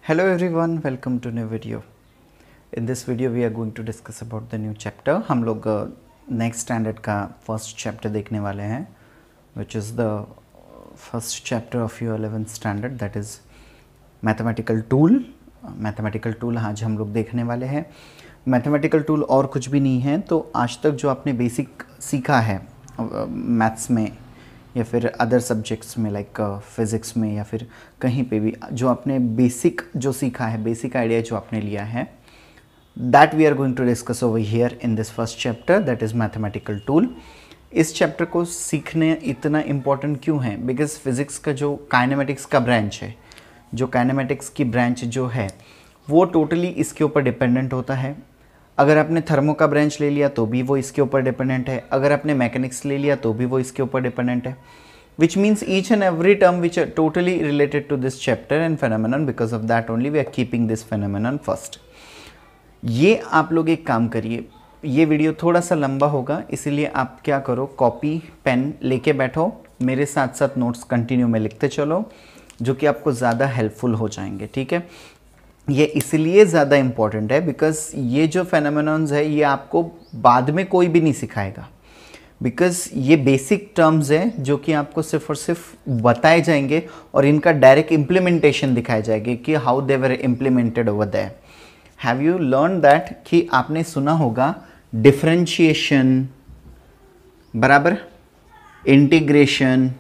Hello everyone, welcome to new video. In this video we are going to discuss about the new chapter. हम लोग next standard का first chapter देखने वाले हैं, which is the first chapter of your 11th standard, that is mathematical tool. Mathematical tool आज हम लोग देखने वाले हैं. Mathematical tool और कुछ भी नहीं है, तो आज तक जो आपने बेसिक सीखा है मैथ्स में या फिर अदर सब्जेक्ट्स में लाइक फिज़िक्स में या फिर कहीं पे भी जो आपने बेसिक जो सीखा है, बेसिक आइडिया जो आपने लिया है, that we are going to discuss over here in this first chapter, that is mathematical tool. इस चैप्टर को सीखने इतना इम्पॉर्टेंट क्यों है? बिकॉज फिज़िक्स का जो काइनेमेटिक्स का ब्रांच है, जो काइनेमेटिक्स की ब्रांच जो है वो टोटली इसके ऊपर डिपेंडेंट होता है. अगर आपने थर्मो का ब्रांच ले लिया तो भी वो इसके ऊपर डिपेंडेंट है, अगर आपने मैकेनिक्स ले लिया तो भी वो इसके ऊपर डिपेंडेंट है. Which means each and every term which are totally related to this chapter and phenomenon. Because of that only we are keeping this phenomenon first. ये आप लोग एक काम करिए, ये वीडियो थोड़ा सा लंबा होगा, इसीलिए आप क्या करो, कॉपी पेन लेके बैठो, मेरे साथ साथ नोट्स कंटिन्यू में लिखते चलो, जो कि आपको ज़्यादा हेल्पफुल हो जाएंगे. ठीक है, ये इसलिए ज़्यादा इम्पॉर्टेंट है बिकॉज ये जो फेनोमेनॉन्स है ये आपको बाद में कोई भी नहीं सिखाएगा. बिकॉज ये बेसिक टर्म्स हैं जो कि आपको सिर्फ और सिर्फ बताए जाएंगे और इनका डायरेक्ट इम्प्लीमेंटेशन दिखाए जाएंगे कि how they were implemented over there. Have you learn that कि आपने सुना होगा डिफरेंशिएशन बराबर इंटीग्रेशन.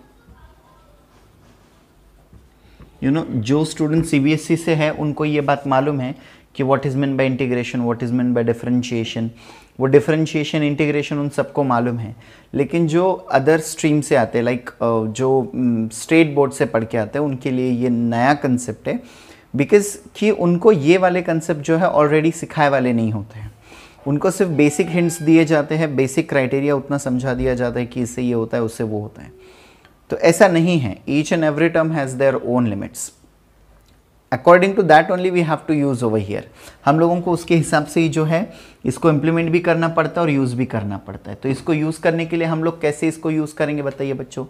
जो स्टूडेंट सीबीएसई से है उनको ये बात मालूम है कि what is mean by integration, what is mean by differentiation. वो डिफरेंशिएशन इंटीग्रेशन उन सबको मालूम है. लेकिन जो अदर स्ट्रीम से आते हैं लाइक जो स्टेट बोर्ड से पढ़ के आते हैं उनके लिए ये नया कंसेप्ट है. बिकॉज कि उनको ये वाले कंसेप्ट जो है ऑलरेडी सिखाए वाले नहीं होते हैं. उनको सिर्फ बेसिक हिंट्स दिए जाते हैं, बेसिक क्राइटेरिया उतना समझा दिया जाता है कि इससे ये होता है उससे वो होता है. तो ऐसा नहीं है. Each and every term has their own limits. According to that only we have to use over here. हम लोगों को उसके हिसाब से ही जो है इसको इम्प्लीमेंट भी करना पड़ता है और यूज़ भी करना पड़ता है. तो इसको यूज़ करने के लिए हम लोग कैसे इसको यूज़ करेंगे बताइए बच्चों.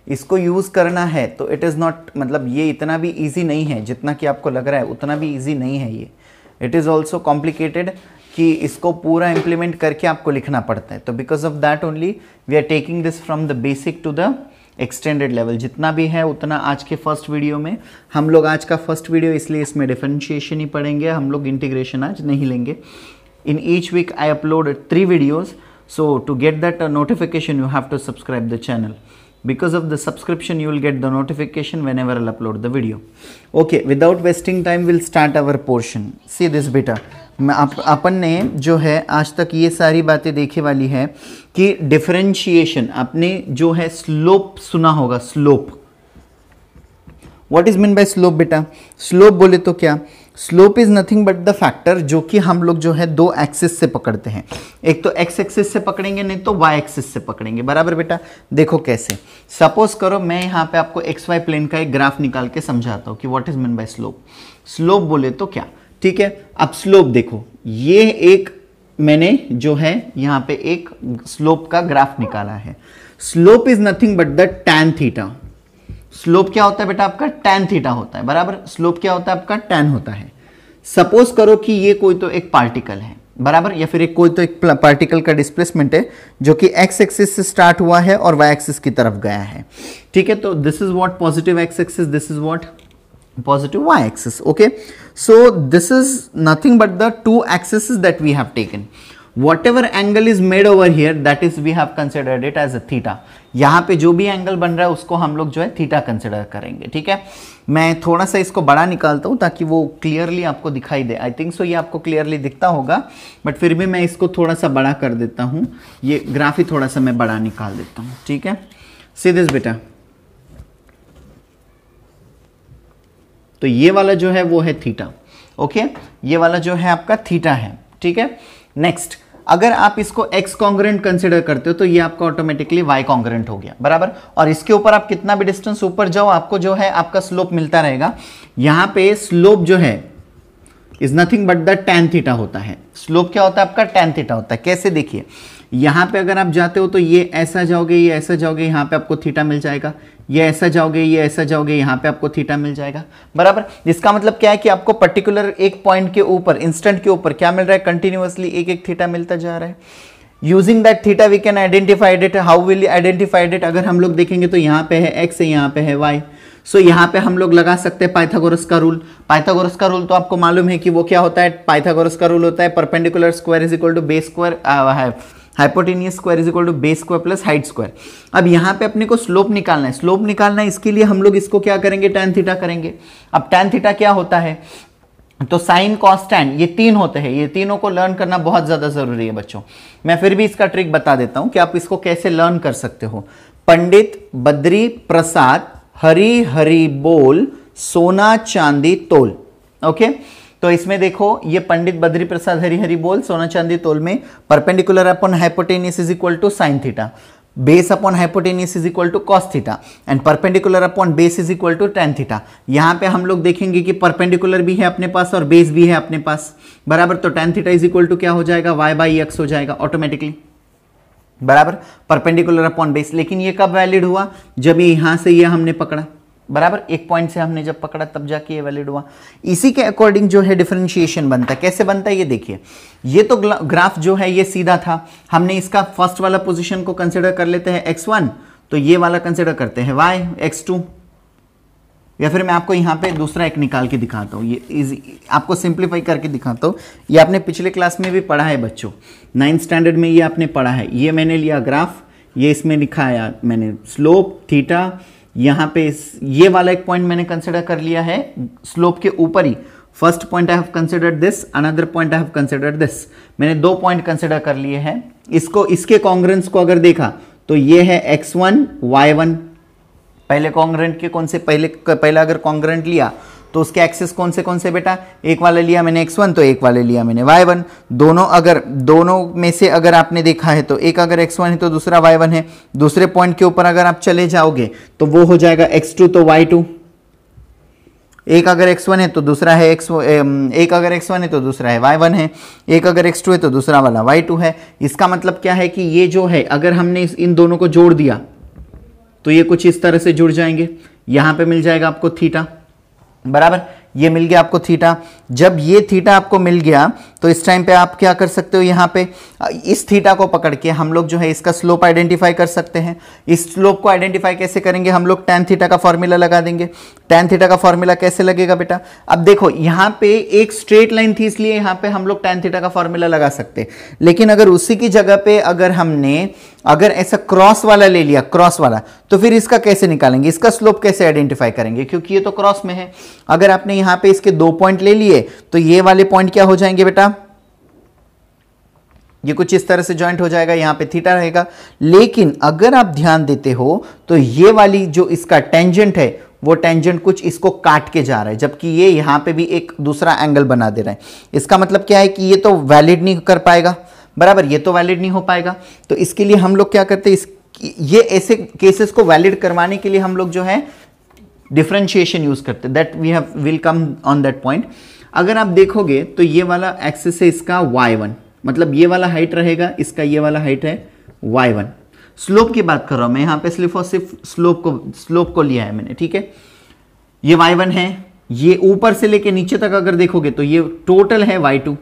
इसको यूज़ करना है तो इट इज़ नॉट, मतलब ये इतना भी ईजी नहीं है जितना कि आपको लग रहा है, उतना भी ईजी नहीं है ये. इट इज़ ऑल्सो कॉम्प्लिकेटेड कि इसको पूरा इम्प्लीमेंट करके आपको लिखना पड़ता है. तो because of that only we are taking this from the basic to the extended level. जितना भी है उतना आज के फर्स्ट वीडियो में हम लोग, आज का फर्स्ट वीडियो इसलिए इसमें डिफरेंशिएशन ही पढ़ेंगे, हम लोग इंटीग्रेशन आज नहीं लेंगे. In each week I upload 3 videos, so to get that notification you have to subscribe the channel. Because of the subscription you will get the notification whenever I'll upload the video. Okay, without wasting time we'll start our portion. See this beta, अपन ने जो है आज तक ये सारी बातें देखने वाली है कि डिफरेंशिएशन, आपने जो है स्लोप सुना होगा. Slope, what is mean by slope बेटा? स्लोप बोले तो क्या? Slope is nothing but the factor जो कि हम लोग जो है 2 एक्सिस से पकड़ते हैं. एक तो एक्स एक्सिस से पकड़ेंगे, नहीं तो वाई एक्सिस से पकड़ेंगे. बराबर बेटा? देखो कैसे. सपोज करो मैं यहाँ पे आपको एक्स वाई प्लेन का एक ग्राफ निकाल के समझाता हूँ कि what is mean by slope. Slope बोले तो क्या? ठीक है, अब स्लोप देखो, ये एक मैंने जो है यहाँ पे एक स्लोप का ग्राफ निकाला है. Slope is nothing but the tan theta. Slope क्या होता है बेटा? आपका टैन थीटा होता है. बराबर? स्लोप क्या होता है? आपका टैन होता है. सपोज करो कि ये कोई तो एक पार्टिकल है, बराबर, या फिर कोई तो एक पार्टिकल का डिस्प्लेसमेंट है जो कि एक्स एक्सिस से स्टार्ट हुआ है और वाई एक्सिस की तरफ गया है. ठीक है, तो this is what positive x axis, this is what positive y-axis. Okay, so this is nothing but the 2 axes that we have taken. Whatever angle is made over here, that is we have considered it as a theta. यहाँ पे जो भी angle बन रहा है उसको हम लोग जो है थीटा कंसिडर करेंगे. ठीक है, मैं थोड़ा सा इसको बड़ा निकालता हूँ ताकि वो क्लियरली आपको दिखाई दे. आई थिंक सो ये आपको क्लियरली दिखता होगा, बट फिर भी मैं इसको थोड़ा सा बड़ा कर देता हूँ. ये ग्राफ ही थोड़ा सा मैं बड़ा निकाल देता हूँ. ठीक है, सी दिस बेटा. तो ये वाला जो है वो है थीटा. ओके, ये वाला जो है आपका थीटा है. ठीक है, नेक्स्ट, अगर आप इसको एक्स कॉन्ग्रेंट कंसिडर करते हो तो ये आपका ऑटोमेटिकली वाई कॉन्ग्रेंट हो गया. बराबर? और इसके ऊपर आप कितना भी डिस्टेंस ऊपर जाओ आपको जो है आपका स्लोप मिलता रहेगा. यहां पे स्लोप जो है is nothing but the tan theta होता है. स्लोप क्या होता है? आपका टैन थीटा होता है. कैसे? देखिए, यहाँ पे अगर आप जाते हो तो ये ऐसा जाओगे, ये ऐसा जाओगे, यहाँ पे आपको थीटा मिल जाएगा, ये ऐसा जाओगे, ये ऐसा जाओगे, यहाँ पे आपको थीटा मिल जाएगा, बराबर। इसका मतलब क्या है कि आपको पर्टिकुलर एक पॉइंट के ऊपर, इंस्टेंट के ऊपर क्या मिल रहा है, कंटिन्यूअसली एक एक थीटा मिलता जा रहा है। Using that theta we can identified it. How will you identified it? अगर हम लोग देखेंगे तो यहाँ पे है एक्स है, यहाँ पे है वाई, सो यहाँ पे हम लोग लगा सकते हैं पाइथागोरस का रूल। पाइथागोरस का रूल तो आपको मालूम है कि वो क्या होता है, पाइथागोरस का रूल होता है perpendicular square is equal to base square, hypotenuse square is equal to base square plus height square. अब यहाँ पे अपने को स्लोप निकालना है, स्लोप निकालना है, इसके लिए हम लोग इसको क्या करेंगे, tan थीटा करेंगे। अब tan थीटा क्या होता है, तो साइन कॉस टैन, ये तीन होते हैं, ये तीनों को लर्न करना बहुत ज्यादा जरूरी है बच्चों। मैं फिर भी इसका ट्रिक बता देता हूं कि आप इसको कैसे लर्न कर सकते हो। पंडित बद्री प्रसाद हरी हरी बोल सोना चांदी तोल। ओके, तो इसमें देखो ये पंडित बद्री प्रसाद हरी हरी बोल सोना चांदी तोल में perpendicular upon hypotenuse is equal to sine theta, base upon hypotenuse is equal to cos theta and perpendicular upon base is equal to tan theta. यहां पे हम लोग देखेंगे कि परपेंडिकुलर भी है अपने पास और बेस भी है अपने पास, बराबर। तो tan theta is equal to क्या हो जाएगा, y बाई एक्स हो जाएगा ऑटोमेटिकली, बराबर, परपेंडिकुलर अपॉन बेस। लेकिन ये कब वैलिड हुआ, जब ये यहां से ये हमने पकड़ा, बराबर, एक पॉइंट से हमने जब पकड़ा तब जाके ये वैलिड हुआ। इसी के अकॉर्डिंग जो है डिफरेंशिएशन बनता है। कैसे बनता है ये देखिए, ये तो ग्राफ जो है ये सीधा था, हमने इसका फर्स्ट वाला पोजीशन को कंसिडर कर लेते हैं x1, तो ये वाला कंसिडर करते हैं y x2, या फिर मैं आपको यहाँ पे दूसरा एक निकाल के दिखाता हूँ, ये आपको सिंप्लीफाई करके दिखाता हूँ। ये आपने पिछले क्लास में भी पढ़ा है बच्चों, 9th स्टैंडर्ड में ये आपने पढ़ा है। ये मैंने लिया ग्राफ, ये इसमें लिखा है मैंने स्लोप थीटा, यहाँ पे ये वाला एक पॉइंट मैंने कंसिडर कर लिया है स्लोप के ऊपर ही। First point I have considered this, another point I have considered this. मैंने दो पॉइंट कंसिडर कर लिए हैं। इसको, इसके कॉन्ग्रेंस को अगर देखा तो ये है x1 y1, पहले कॉन्ग्रेंट के कौन से, पहले अगर कॉन्ग्रेंट लिया तो उसके एक्सेस कौन से बेटा, एक वाला लिया मैंने x1 तो एक वाले लिया मैंने y1। दोनों में से अगर आपने देखा है तो एक अगर x1 है तो दूसरा y1 है। दूसरे पॉइंट के ऊपर अगर आप चले जाओगे तो वो हो जाएगा x2 तो y2, एक अगर x1 है तो दूसरा है एक अगर x1 है तो दूसरा है y1 है, एक अगर x2 है तो दूसरा वाला y2 है। इसका मतलब क्या है कि ये जो है अगर हमने इन दोनों को जोड़ दिया तो ये कुछ इस तरह से जुड़ जाएंगे। यहां पे मिल जाएगा आपको थीटा, बराबर, ये मिल गया आपको थीटा। जब ये थीटा आपको मिल गया तो इस टाइम पे आप क्या कर सकते हो, यहाँ पे इस थीटा को पकड़ के हम लोग जो है इसका स्लोप आइडेंटिफाई कर सकते हैं। इस स्लोप को आइडेंटिफाई कैसे करेंगे, हम लोग tan थीटा का फॉर्मूला लगा देंगे। tan थीटा का फॉर्मूला कैसे लगेगा बेटा, अब देखो यहाँ पे एक स्ट्रेट लाइन थी इसलिए यहाँ पे हम लोग tan थीटा का फॉर्मूला लगा सकते हैं। लेकिन अगर उसी की जगह पे अगर ऐसा क्रॉस वाला ले लिया, क्रॉस वाला, तो फिर इसका कैसे निकालेंगे, इसका स्लोप कैसे आइडेंटिफाई करेंगे, क्योंकि ये तो क्रॉस में है। अगर आपने यहाँ पे इसके दो पॉइंट ले लिए तो ये वाले पॉइंट क्या हो जाएंगे बेटा, ये कुछ इस तरह से ज्वाइंट हो जाएगा, यहां पे थीटा रहेगा। लेकिन अगर आप ध्यान देते हो तो ये वाली जो इसका टेंजेंट है वो टेंजेंट कुछ इसको काट के जा रहा है, जबकि ये यहां पे भी एक दूसरा एंगल बना दे रहा है। इसका मतलब क्या है कि ये तो वैलिड नहीं कर पाएगा, बराबर, ये तो वैलिड नहीं हो पाएगा। तो इसके लिए हम लोग क्या करते हैं, ये ऐसे केसेस को वैलिड करवाने के लिए हम लोग जो है डिफरेंशिएशन यूज करते हैं। That we have will come on that point. अगर आप देखोगे तो ये वाला एक्सिस है इसका y1, मतलब ये वाला हाइट रहेगा इसका, ये वाला हाइट है y1। स्लोप की बात कर रहा हूं मैं यहां पे, सिर्फ और सिर्फ स्लोप को लिया है मैंने, ठीक है। ये y1 है, ये ऊपर से लेके नीचे तक अगर देखोगे तो ये टोटल है y2।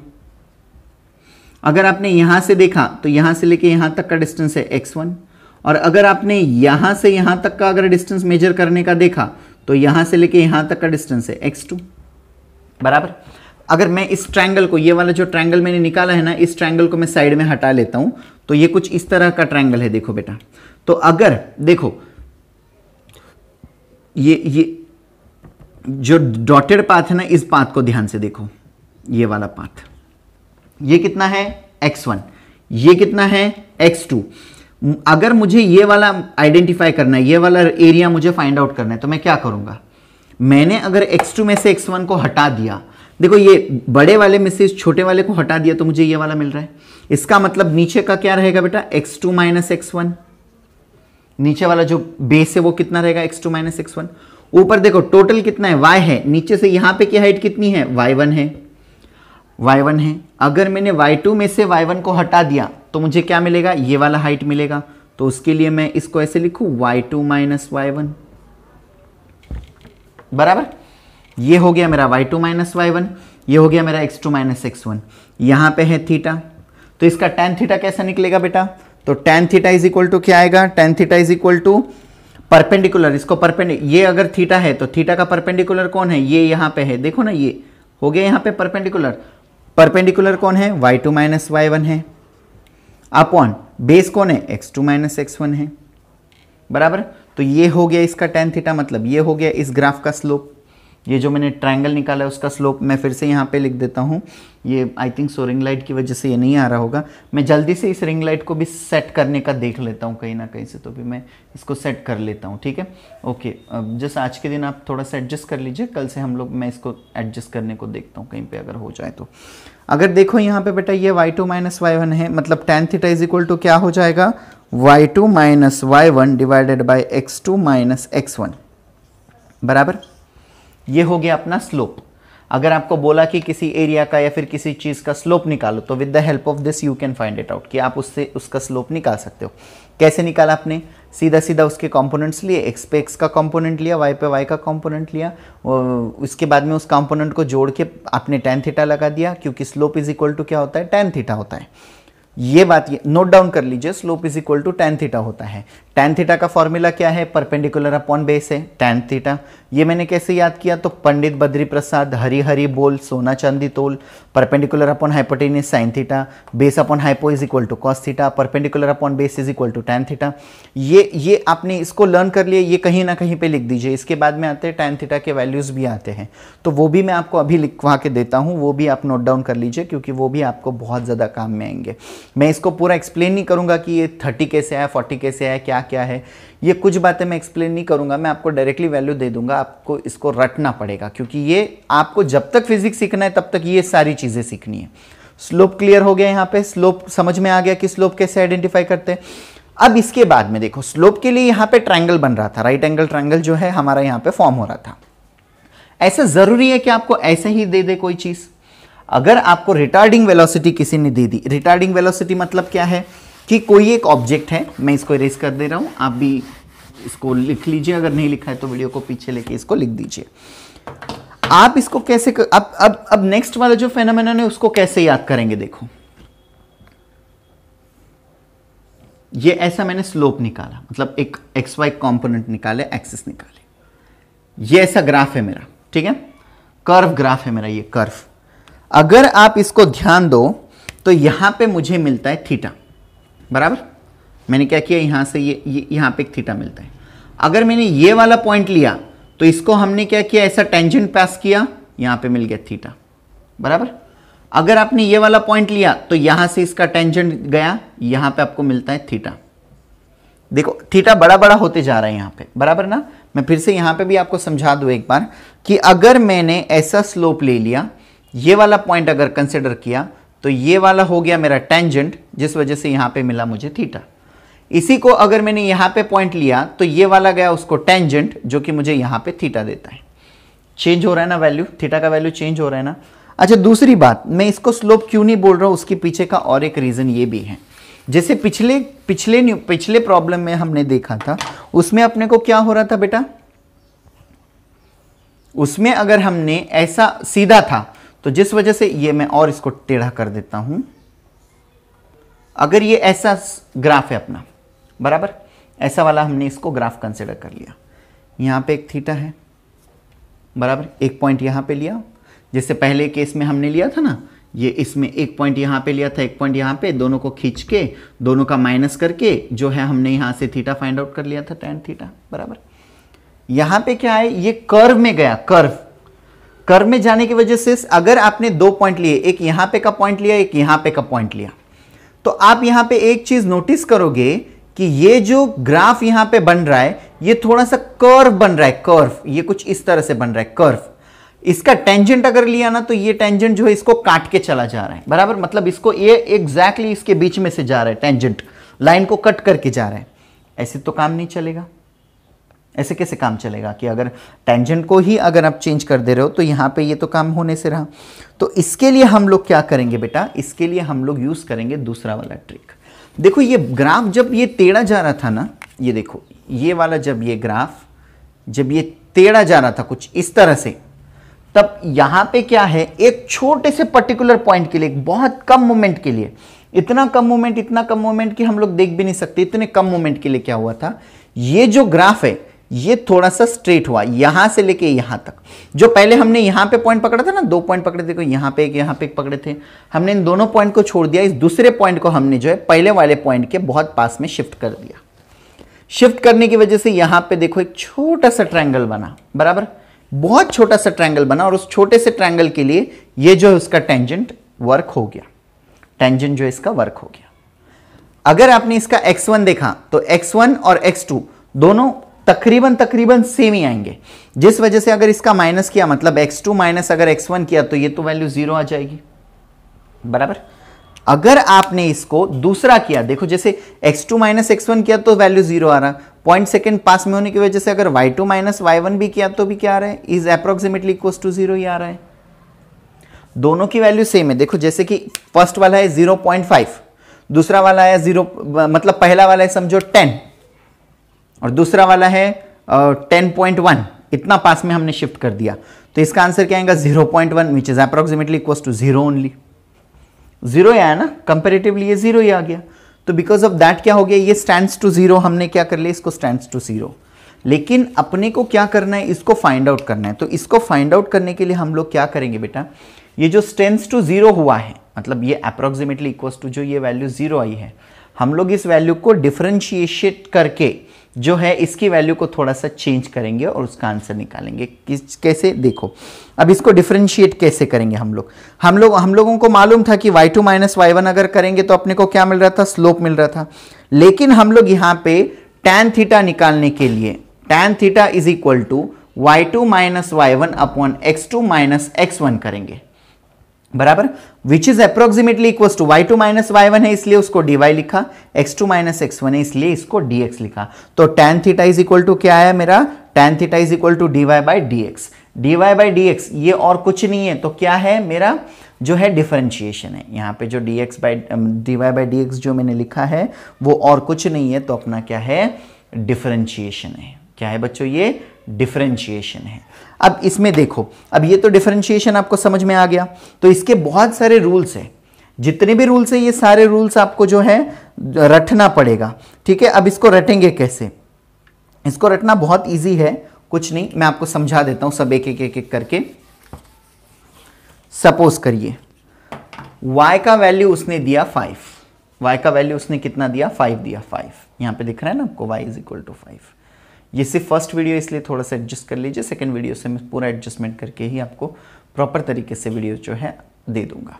अगर आपने यहां से देखा तो यहां से लेके यहां तक का डिस्टेंस है x1, और अगर आपने यहां से यहां तक का अगर डिस्टेंस मेजर करने का देखा तो यहां से लेके यहां तक का डिस्टेंस है x2, बराबर। अगर मैं इस ट्रायंगल को, ये वाला जो ट्रायंगल मैंने निकाला है ना, इस ट्रायंगल को मैं साइड में हटा लेता हूं तो ये कुछ इस तरह का ट्रायंगल है, देखो बेटा। तो अगर देखो ये जो डॉटेड पाथ है ना, इस पाथ को ध्यान से देखो, ये वाला पाथ, ये कितना है x1, ये कितना है x2। अगर मुझे ये वाला आइडेंटिफाई करना है, ये वाला एरिया मुझे फाइंड आउट करना है, तो मैं क्या करूंगा, मैंने अगर x2 में से x1 को हटा दिया, देखो ये बड़े वाले में से इस छोटे वाले को हटा दिया तो मुझे ये वाला मिल रहा है। इसका मतलब नीचे का क्या रहेगा बेटा, x2 माइनस x1। नीचे वाला जो बेस है वो कितना रहेगा, x2 माइनस x1। ऊपर देखो टोटल कितना है, y है, नीचे से यहां पे की हाइट कितनी है, y1 है, y1 है। अगर मैंने y2 में से y1 को हटा दिया तो मुझे क्या मिलेगा, ये वाला हाइट मिलेगा। तो उसके लिए मैं इसको ऐसे लिखूं y2 माइनस y1, बराबर। ये हो गया मेरा y2 माइनस y1, ये हो गया मेरा x2 माइनस x1। यहां पे है थीटा, तो इसका tan थीटा कैसा निकलेगा बेटा, तो tan theta is equal to क्या आएगा, tan theta is equal to perpendicular, इसको ये अगर थीटा है तो थीटा का परपेंडिकुलर कौन है, ये यहां पे है, देखो ना ये हो गया यहां पे परपेंडिकुलर। परपेंडिकुलर कौन है, y2 माइनस y1 है, अपॉन बेस कौन है, x2 माइनस x1 है, बराबर। तो ये हो गया इसका tan थीटा, मतलब ये हो गया इस ग्राफ का स्लोप। ये जो मैंने ट्रायंगल निकाला है उसका स्लोप मैं फिर से यहाँ पे लिख देता हूँ। ये I think so ring light की वजह से ये नहीं आ रहा होगा, मैं जल्दी से इस रिंग लाइट को भी सेट करने का देख लेता हूँ कहीं ना कहीं से, तो भी मैं इसको सेट कर लेता हूँ, ठीक है। ओके, जस्ट आज के दिन आप थोड़ा सा एडजस्ट कर लीजिए, कल से हम लोग मैं इसको एडजस्ट करने को देखता हूँ कहीं पर अगर हो जाए तो। अगर देखो यहाँ पे बेटा ये y2 माइनस y1 है, मतलब tan theta is equal to क्या हो जाएगा, y2 minus y1 divided by x2 minus x1, बराबर। ये हो गया अपना स्लोप। अगर आपको बोला कि किसी एरिया का या फिर किसी चीज़ का स्लोप निकालो, तो with the help of this you can find it out, कि आप उससे उसका स्लोप निकाल सकते हो। कैसे निकाला आपने, सीधा सीधा उसके कंपोनेंट्स लिए, x पे x का कंपोनेंट लिया, y पे y का कंपोनेंट लिया, उसके बाद में उस कंपोनेंट को जोड़ के आपने tan थीटा लगा दिया, क्योंकि स्लोप इज इक्वल टू क्या होता है, tan थीटा होता है। ये बात ये नोट डाउन कर लीजिए, slope is equal to tan theta होता है। tan थीटा का फॉर्मूला क्या है, परपेंडिकुलर अपॉन बेस है tan थीटा। ये मैंने कैसे याद किया, तो पंडित बद्री प्रसाद हरी हरी बोल सोना चांदी तोल, perpendicular upon hypotenuse sin theta, base upon hypo is equal to cos theta, perpendicular upon base is equal to tan theta. ये आपने इसको लर्न कर लिया, ये कहीं ना कहीं पे लिख दीजिए। इसके बाद में आते हैं tan थीटा के वैल्यूज भी आते हैं, तो वो भी मैं आपको अभी लिखवा के देता हूँ, वो भी आप नोट डाउन कर लीजिए, क्योंकि वो भी आपको बहुत ज़्यादा काम में आएंगे। मैं इसको पूरा एक्सप्लेन नहीं करूंगा कि ये 30 कैसे आया, 40 कैसे आया, क्या क्या है, ये कुछ बातें मैं एक्सप्लेन नहीं करूंगा, मैं आपको डायरेक्टली वैल्यू दे दूंगा। आपको इसको रटना पड़ेगा, क्योंकि ये आपको जब तक फिजिक्स सीखना है तब तक ये सारी चीजें सीखनी है। स्लोप क्लियर हो गया, यहाँ पे स्लोप समझ में आ गया कि स्लोप कैसे आइडेंटिफाई करते हैं। अब इसके बाद में देखो, स्लोप के लिए यहाँ पे ट्रायंगल बन रहा था, राइट एंगल ट्रायंगल जो है हमारा यहाँ पे फॉर्म हो रहा था। ऐसा जरूरी है कि आपको ऐसे ही दे दे कोई चीज। अगर आपको रिटार्डिंग वेलोसिटी किसी ने दे दी, रिटार्डिंग वेलोसिटी मतलब क्या है कि कोई एक ऑब्जेक्ट है, मैं इसको इरेज कर दे रहा हूं, आप भी इसको लिख लीजिए, अगर नहीं लिखा है तो वीडियो को पीछे लेके इसको लिख दीजिए। आप इसको कैसे अब नेक्स्ट वाला जो फेनोमेनन है उसको कैसे याद करेंगे, देखो ये ऐसा मैंने स्लोप निकाला, मतलब एक एक्स वाई कंपोनेंट निकाले, एक्सिस निकाले, ये ऐसा ग्राफ है मेरा, ठीक है, कर्व ग्राफ है मेरा, ये कर्व। अगर आप इसको ध्यान दो तो यहां पे मुझे मिलता है थीटा, बराबर। मैंने क्या किया, यहां से ये यहां पे एक थीटा मिलता है। अगर मैंने ये वाला पॉइंट लिया तो इसको हमने क्या किया, ऐसा टेंजेंट पास किया, यहां पे मिल गया थीटा, बराबर। अगर आपने ये वाला पॉइंट लिया तो यहां से इसका टेंजेंट गया, यहां पे आपको मिलता है थीटा। देखो थीटा बड़ा बड़ा होते जा रहा है यहां पे, बराबर ना। मैं फिर से यहां पे भी आपको समझा दूं एक बार कि अगर मैंने ऐसा स्लोप ले लिया, ये वाला पॉइंट अगर कंसिडर किया, तो ये वाला हो गया मेरा टेंजेंट, जिस वजह से यहां पे मिला मुझे थीटा। इसी को अगर मैंने यहां पे पॉइंट लिया तो ये वाला गया उसको टेंजेंट, जो कि मुझे यहां पे थीटा देता है। चेंज हो रहा है ना वैल्यू, थीटा का वैल्यू चेंज हो रहा है ना। अच्छा, दूसरी बात, मैं इसको स्लोप क्यों नहीं बोल रहा हूं, उसके पीछे का और एक रीजन ये भी है। जैसे पिछले प्रॉब्लम में हमने देखा था, उसमें अपने को क्या हो रहा था बेटा, उसमें अगर हमने ऐसा सीधा था तो जिस वजह से ये मैं और इसको टेढ़ा कर देता हूं, अगर ये ऐसा ग्राफ है अपना, बराबर, ऐसा वाला हमने इसको ग्राफ कंसिडर कर लिया, यहां पे एक थीटा है, बराबर, एक पॉइंट यहां पे लिया, जैसे पहले केस में हमने लिया था ना, ये इसमें एक पॉइंट यहां पे लिया था, एक पॉइंट यहां पे, दोनों को खींच के दोनों का माइनस करके जो है हमने यहां से थीटा फाइंड आउट कर लिया था, tan थीटा, बराबर। यहां पे क्या है, ये कर्व में गया, कर्व में जाने की वजह से अगर आपने दो पॉइंट लिए, एक यहां पे का पॉइंट लिया, एक यहां पे का पॉइंट लिया, तो आप यहां पे एक चीज नोटिस करोगे कि ये जो ग्राफ यहां पे बन रहा है, ये थोड़ा सा कर्व बन रहा है, कर्व, ये कुछ इस तरह से बन रहा है कर्व। इसका टेंजेंट अगर लिया ना, तो ये टेंजेंट जो है इसको काट के चला जा रहा है, बराबर, मतलब इसको ये एग्जैक्टली इसके बीच में से जा रहा है, टेंजेंट लाइन को कट करके जा रहा है। ऐसे तो काम नहीं चलेगा। ऐसे कैसे काम चलेगा कि अगर टेंजेंट को ही अगर आप चेंज कर दे रहे हो तो यहां पे ये तो काम होने से रहा। तो इसके लिए हम लोग क्या करेंगे बेटा, इसके लिए हम लोग यूज करेंगे दूसरा वाला ट्रिक। देखो ये ग्राफ जब ये टेढ़ा जा रहा था ना, ये देखो ये वाला जब ये ग्राफ जब ये टेढ़ा जा रहा था कुछ इस तरह से, तब यहां पे क्या है, एक छोटे से पर्टिकुलर पॉइंट के लिए, बहुत कम मोमेंट के लिए, इतना कम मोमेंट कि हम लोग देख भी नहीं सकते, इतने कम मोमेंट के लिए क्या हुआ था, ये जो ग्राफ है ये थोड़ा सा स्ट्रेट हुआ यहां से लेके यहां तक। जो पहले हमने यहां पे पॉइंट पकड़ा था ना, 2 पॉइंट पकड़े थे, यहां पे एक पकड़े थे, हमने इन दोनों पॉइंट को छोड़ दिया, इस दूसरे पॉइंट को हमने जो है पहले वाले पॉइंट के बहुत पास में शिफ्ट कर दिया। शिफ्ट करने की वजह से यहां पे देखो एक छोटा सा ट्रायंगल बना, बराबर, बहुत छोटा सा ट्रायंगल बना, और उस छोटे से ट्रायंगल के लिए ये जो है उसका टेंजेंट वर्क हो गया, टेंजेंट जो इसका वर्क हो गया। अगर आपने इसका x1 देखा तो x1 और x2 दोनों तकरीबन सेम ही आएंगे, जिस वजह से अगर इसका माइनस किया, मतलब x2 माइनस अगर x1 किया तो ये तो वैल्यू 0 आ जाएगी, बराबर। अगर आपने इसको दूसरा किया, देखो जैसे x2 माइनस x1 किया तो वैल्यू 0 आ रहा, पॉइंट सेकंड पास में होने की वजह से अगर y2 माइनस y1 भी किया तो भी क्या आ रहा है, इज अप्रोक्सीमेटली इक्वल्स टू 0 ही आ रहा है। दोनों की वैल्यू सेम है। देखो जैसे कि फर्स्ट वाला है 0.5, दूसरा वाला है 0, मतलब पहला वाला है समझो 10 और दूसरा वाला है 10.1, इतना पास में हमने शिफ्ट कर दिया, तो इसका आंसर क्या आएगा 0.1 which is approximately equals to 0 only. 0 ही आया ना, कंपेरेटिवली ये 0 ही आ गया, तो बिकॉज ऑफ दैट क्या हो गया, ये स्टैंड्स टू 0, हमने क्या कर लिया, इसको स्टैंड्स टू 0। लेकिन अपने को क्या करना है, इसको फाइंड आउट करना है। तो इसको फाइंड आउट करने के लिए हम लोग क्या करेंगे बेटा, ये जो स्टैंड्स टू 0 हुआ है, मतलब ये अप्रोक्सीमेटली इक्वल्स टू जो ये वैल्यू 0 आई है, हम लोग इस वैल्यू को डिफरेंशिएट करके जो है इसकी वैल्यू को थोड़ा सा चेंज करेंगे और उसका आंसर निकालेंगे। कैसे, देखो अब इसको डिफरेंशिएट कैसे करेंगे हम लोगों को मालूम था कि y2 माइनस y1 अगर करेंगे तो अपने को क्या मिल रहा था, स्लोप मिल रहा था। लेकिन हम लोग यहां पे tan थीटा निकालने के लिए tan theta is equal to y2 minus y1 upon x2 minus x1 करेंगे, बराबर, which is approximately equals to y2 minus y1 है इसलिए उसको dy लिखा, x2 माइनस x1 है इसलिए इसको dx लिखा। तो tan theta is equal to क्या आया मेरा, tan theta is equal to dy by dx। dy by dx ये और कुछ नहीं है, तो क्या है मेरा जो है डिफरेंशिएशन है। यहाँ पे जो dy बाई dx जो मैंने लिखा है वो और कुछ नहीं है, तो अपना क्या है, डिफरेंशिएशन है। क्या है बच्चों, ये डिफरेंशिएशन है। अब इसमें देखो, अब ये तो डिफरेंशिएशन आपको समझ में आ गया, तो इसके बहुत सारे रूल्स हैं, जितने भी रूल्स हैं ये सारे रूल्स आपको जो है रटना पड़ेगा, ठीक है। अब इसको रटेंगे कैसे, इसको रटना बहुत इजी है, कुछ नहीं, मैं आपको समझा देता हूं सब एक करके। सपोज करिए y का वैल्यू उसने दिया 5, y का वैल्यू उसने कितना दिया, 5 दिया, 5 यहां पे दिख रहा है ना आपको, y इज इक्वल टू 5। ये सिर्फ फर्स्ट वीडियो इसलिए थोड़ा सा एडजस्ट कर लीजिए, सेकंड वीडियो से मैं पूरा एडजस्टमेंट करके ही आपको प्रॉपर तरीके से वीडियो जो है दे दूंगा।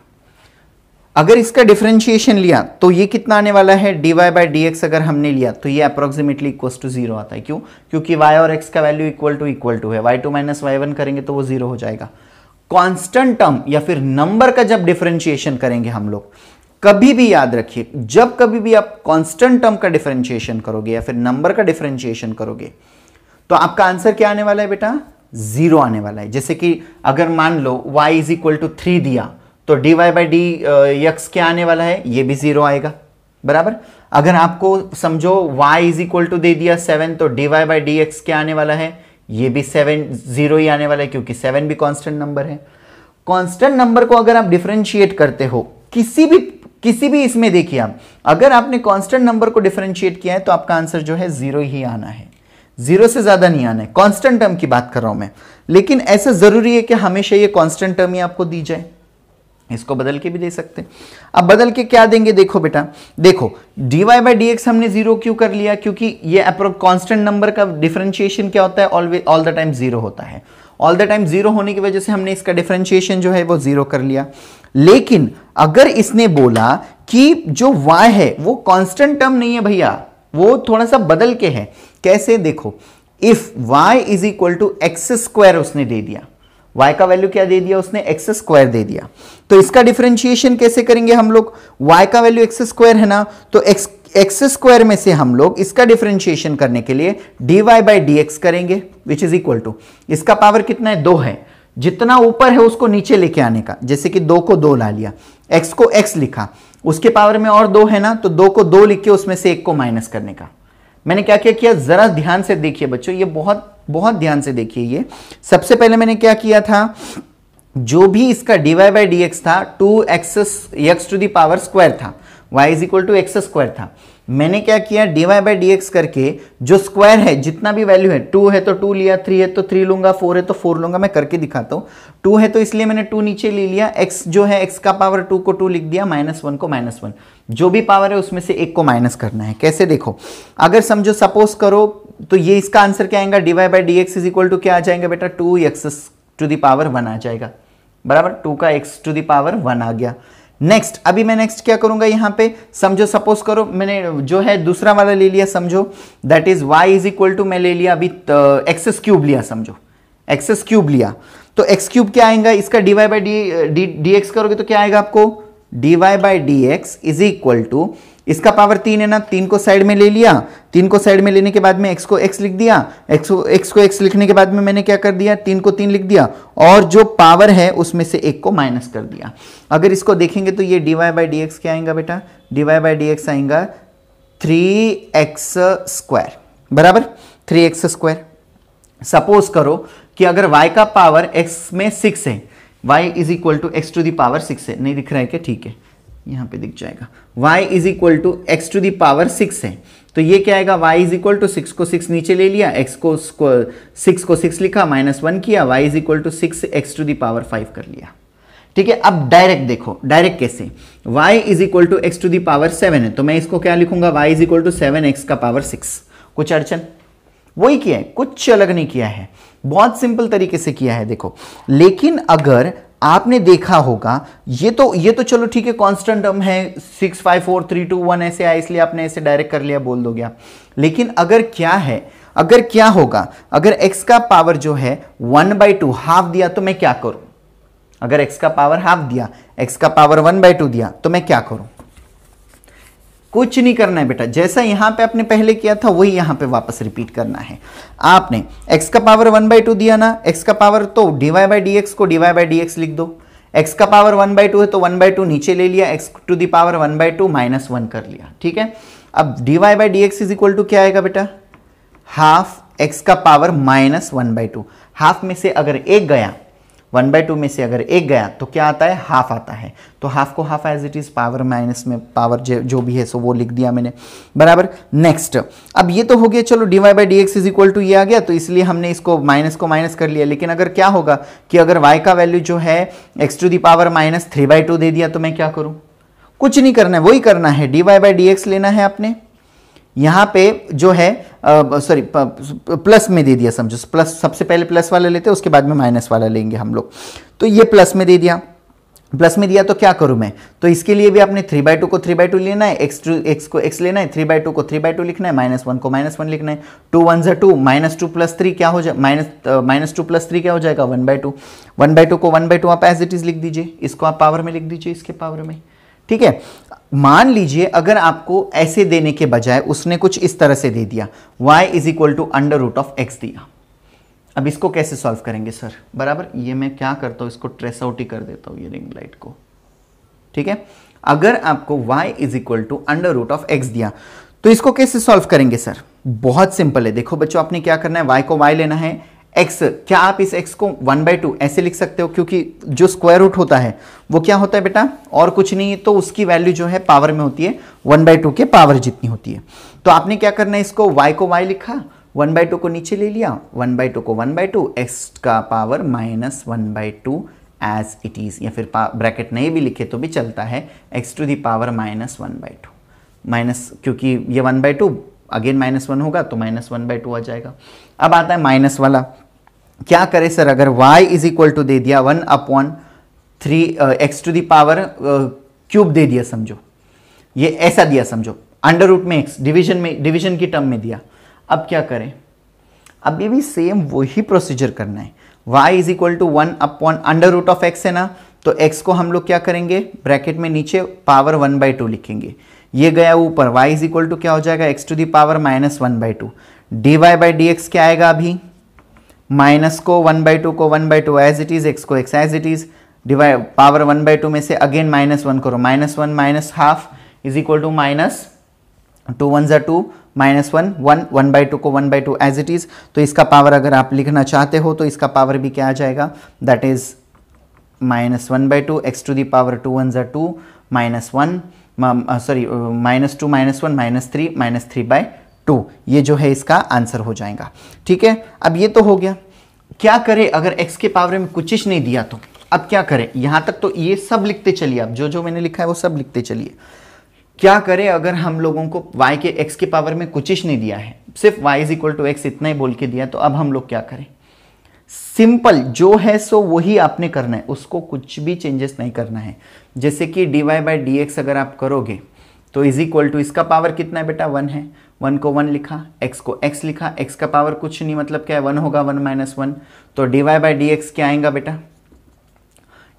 अगर इसका डिफरेंशिएशन लिया तो ये कितना आने वाला है, dy बाई dx अगर हमने लिया तो ये अप्रोक्सीमेटली इक्वल्स टू 0 आता है। क्यों, क्योंकि y और x का वैल्यू इक्वल टू है, y2 माइनस y1 करेंगे तो वो 0 हो जाएगा। कांस्टेंट टर्म या फिर नंबर का जब डिफरेंशिएशन करेंगे हम लोग, कभी भी याद रखिए, जब कभी भी आप कांस्टेंट टर्म का डिफरेंशिएशन करोगे या फिर नंबर का डिफरेंशिएशन करोगे तो आपका आंसर क्या आने वाला है बेटा, 0 आने वाला है। जैसे कि अगर मान लो y इज इक्वल टू 3 दिया तो dy बाई dx क्या आने वाला है, ये भी 0 आएगा, बराबर। अगर आपको समझो y इज इक्वल टू दे दिया 7 तो dy बाई dx क्या आने वाला है, ये भी 0 ही आने वाला है, क्योंकि 7 भी कांस्टेंट नंबर है। कांस्टेंट नंबर को अगर आप डिफरेंशिएट करते हो किसी भी इसमें देखिए आप, अगर आपने कांस्टेंट नंबर को डिफरेंशिएट किया है तो आपका आंसर जो है 0 ही आना है, 0 से ज्यादा नहीं आना है। कांस्टेंट टर्म की बात कर रहा हूं मैं, लेकिन ऐसा जरूरी है कि हमेशा ये कांस्टेंट टर्म ही आपको दी जाए, इसको बदल के भी दे सकते हैं। अब बदल के क्या देंगे, देखो बेटा, देखो dy बाई dx हमने 0 क्यों कर लिया, क्योंकि ये कांस्टेंट नंबर का डिफरेंशिएशन क्या होता है, ऑल द टाइम 0 होता है। ऑल द टाइम 0 होने की वजह से हमने इसका डिफरेंशिएशन जो है वो 0 कर लिया। लेकिन अगर इसने बोला कि जो y है वो कांस्टेंट टर्म नहीं है भैया, वो थोड़ा सा बदल के है। कैसे, देखो, if y is equal to x square उसने दे दिया, y का वैल्यू क्या दे दिया उसने, एक्स स्क्वायर दे दिया, तो इसका डिफरेंशिएशन कैसे करेंगे हम लोग, y का वैल्यू एक्स स्क्वायर है ना, तो एक्स स्क्वायर में से हम लोग इसका डिफरेंशिएशन करने के लिए dy बाई dx करेंगे, विच इज इक्वल टू, इसका पावर कितना है, 2 है, जितना ऊपर है उसको नीचे लेके आने का। जैसे कि 2 को 2 ला लिया, x को x लिखा, उसके पावर में और 2 है ना, तो 2 को 2 लिख के उसमें से 1 को माइनस करने का। मैंने क्या क्या किया, जरा ध्यान से देखिए बच्चों, ये बहुत बहुत ध्यान से देखिए। ये सबसे पहले मैंने क्या किया था, जो भी इसका dy बाई डी एक्स था 2x to the power square था, y is equal to x square था। मैंने क्या किया, dy बाई डी एक्स करके जो स्क्वायर है, जितना भी वैल्यू है, 2 है तो 2 लिया, 3 है तो 3 लूंगा, 4 है तो 4 लूंगा। मैं करके दिखाता हूं। 2 है तो इसलिए मैंने 2 नीचे ले लिया, x जो है x का पावर 2 को 2 लिख दिया, -1 को -1, जो भी पावर है उसमें से 1 को माइनस करना है। कैसे देखो, अगर समझो सपोज करो तो ये इसका आंसर क्या आएगा, dy by D x is equal to क्या आ जाएगा बेटा, 2x टू द पावर 1 आ जाएगा, बराबर। 2 का x टू द पावर 1 आ गया। नेक्स्ट, अभी मैं नेक्स्ट क्या करूंगा, यहां पे समझो सपोज करो मैंने जो है दूसरा वाला ले लिया, समझो that is y is equal to, मैं ले लिया अभी एक्स क्यूब लिया, समझो एक्स क्यूब लिया, तो एक्स क्यूब क्या आएगा, इसका dy बाई डी एक्स करोगे तो क्या आएगा आपको, dy by D x is equal to, इसका पावर 3 है ना, 3 को साइड में ले लिया, 3 को साइड में लेने के बाद में x को x लिख दिया, x को x लिखने के बाद में मैंने क्या कर दिया, 3 को 3 लिख दिया, और जो पावर है उसमें से 1 को माइनस कर दिया। अगर इसको देखेंगे तो ये dy बाई डी एक्स क्या आएगा बेटा, dy बाई डी एक्स आएगा 3x स्क्वायर, बराबर 3x स्क्वायर। सपोज करो कि अगर y का पावर x में 6 है, y is equal to x to the power 6 है, नहीं दिख रहा है क्या, ठीक है यहां पे दिख जाएगा, y is equal to x to the power 6 है, तो ये क्या आएगा, y इज इक्वल टू 6 को 6 नीचे ले लिया, x को 6 को 6 लिखा, -1 किया, y is equal to 6 x to the power 5 कर लिया। ठीक है, अब डायरेक्ट देखो, डायरेक्ट कैसे, y is equal to x to the power 7 है, तो मैं इसको क्या लिखूंगा, y is equal to 7x का पावर 6। कुछ अड़चन, वही किया है, कुछ अलग नहीं किया है, बहुत सिंपल तरीके से किया है देखो। लेकिन अगर आपने देखा होगा, ये तो चलो ठीक है, कांस्टेंट टर्म है, 6 5 4 3 2 1 ऐसे आया, इसलिए आपने ऐसे डायरेक्ट कर लिया, बोल दोगे आप। लेकिन अगर क्या है, अगर क्या होगा, अगर x का पावर जो है 1/2 हाफ दिया तो मैं क्या करूं, अगर x का पावर हाफ दिया, x का पावर 1/2 दिया तो मैं क्या करूं, कुछ नहीं करना है बेटा, जैसा यहां पे आपने पहले किया था वही यहां पे वापस रिपीट करना है। आपने x का पावर 1/2 दिया ना, x का पावर, तो dy बाई डी एक्स को dy बाई डी एक्स लिख दो, x का पावर 1/2 है तो 1/2 नीचे ले लिया, x टू द पावर 1/2 -1 कर लिया। ठीक है, अब dy by D x is equal to क्या आएगा बेटा, हाफ x का पावर -1/2, हाफ में से अगर एक गया, 1/2 में से अगर एक गया तो क्या आता है, हाफ आता है, तो हाफ को half as it is, power minus में पावर जो भी है सो वो लिख दिया मैंने, बराबर। नेक्स्ट, अब ये तो हो गया, चलो dy by D x is equal to ये आ गया, तो इसलिए हमने इसको माइनस को माइनस कर लिया। लेकिन अगर क्या होगा कि अगर y का वैल्यू जो है x टू द पावर -3/2 दे दिया तो मैं क्या करूं, कुछ नहीं करना है, वही करना है, dy बाई डी एक्स लेना है आपने, यहां पे जो है सॉरी प्लस में दे दिया, समझो प्लस, सबसे पहले प्लस वाला लेते हैं, उसके बाद में माइनस वाला लेंगे हम लोग, तो ये प्लस में दे दिया, प्लस में दिया तो क्या करूं मैं, तो इसके लिए भी आपने 3/2 को 3/2 लेना है, x को x लेना है, 3/2 को 3/2 लिखना है, -1 को -1 लिखना है, 2 1 2, -2 + 3 क्या हो जाए, -2 + 3 क्या हो जाएगा, 1/2, 1/2 को 1/2 आप एज इट इज लिख दीजिए, इसको आप पावर में लिख दीजिए, इसके पावर में। ठीक है, मान लीजिए अगर आपको ऐसे देने के बजाय उसने कुछ इस तरह से दे दिया, y is equal to √x दिया, अब इसको कैसे सॉल्व करेंगे सर, बराबर। ये मैं क्या करता हूं, इसको ट्रेस आउट ही कर देता हूं, ये रिंग लाइट को। ठीक है, अगर आपको y is equal to √x दिया तो इसको कैसे सॉल्व करेंगे सर, बहुत सिंपल है। देखो बच्चों, आपने क्या करना है, y को y लेना है, x, क्या आप इस x को 1/2 ऐसे लिख सकते हो, क्योंकि जो स्क्वायर रूट होता है वो क्या होता है बेटा, और कुछ नहीं, तो उसकी वैल्यू जो है पावर में होती है 1/2 के पावर जितनी होती है। तो आपने क्या करना है, इसको y को y लिखा, 1/2 को नीचे ले लिया, 1/2 को 1/2, x का पावर -1/2 एज इट इज, या फिर ब्रैकेट नहीं भी लिखे तो भी चलता है, x to the power -1/2, minus, क्योंकि ये 1/2 अगेन -1 होगा तो -1/2 आ जाएगा। अब आता है माइनस वाला, क्या करे सर, अगर y इज इक्वल टू दे दिया 1/3 x to the power cube दे दिया, समझो ये ऐसा दिया, समझो अंडर रूट में x, डिवीजन की टर्म में दिया। अब क्या करें, अब ये भी सेम वही प्रोसीजर करना है, y is equal to 1/√x है ना, तो x को हम लोग क्या करेंगे, ब्रैकेट में नीचे पावर 1/2 लिखेंगे, ये गया ऊपर, y इज इक्वल टू क्या हो जाएगा, x to the power -1/2, dy by D x क्या आएगा, अभी माइनस को 1/2 एज इट इज, एक्स को x as it is, divide power 1/2 में से अगेन -1 करो, -1 minus half is equal to minus 2 1 ज़ा 2 -1 1 1/2 को 1/2 एज इट इज। तो इसका पावर अगर आप लिखना चाहते हो तो इसका पावर भी क्या आ जाएगा, that is -1/2 x to the power 2 1 ज़ा 2 -1 सॉरी -2 -1 -3 ये जो है इसका आंसर हो जाएगा। ठीक है, अब ये तो हो गया। क्या करें अगर x के पावर में कुछ नहीं दिया तो? अब क्या करें, यहां तक तो ये सब लिखते चलिए, अब जो जो मैंने लिखा है वो सब लिखते चलिए। क्या करें अगर हम लोगों को y के x के पावर में कुछ नहीं दिया है, सिर्फ y is equal to x इतना ही बोल के दिया, तो अब हम लोग क्या करें? सिंपल जो है सो वही आपने करना है, उसको कुछ भी चेंजेस नहीं करना है। जैसे कि dy/dx अगर आप करोगे तो इज इक्वल टू, इसका पावर कितना है बेटा, 1 है, 1 को 1 लिखा, x को x लिखा, x का पावर कुछ नहीं मतलब क्या है, 1 होगा, 1 - 1, तो dy/dx क्या आएगा बेटा,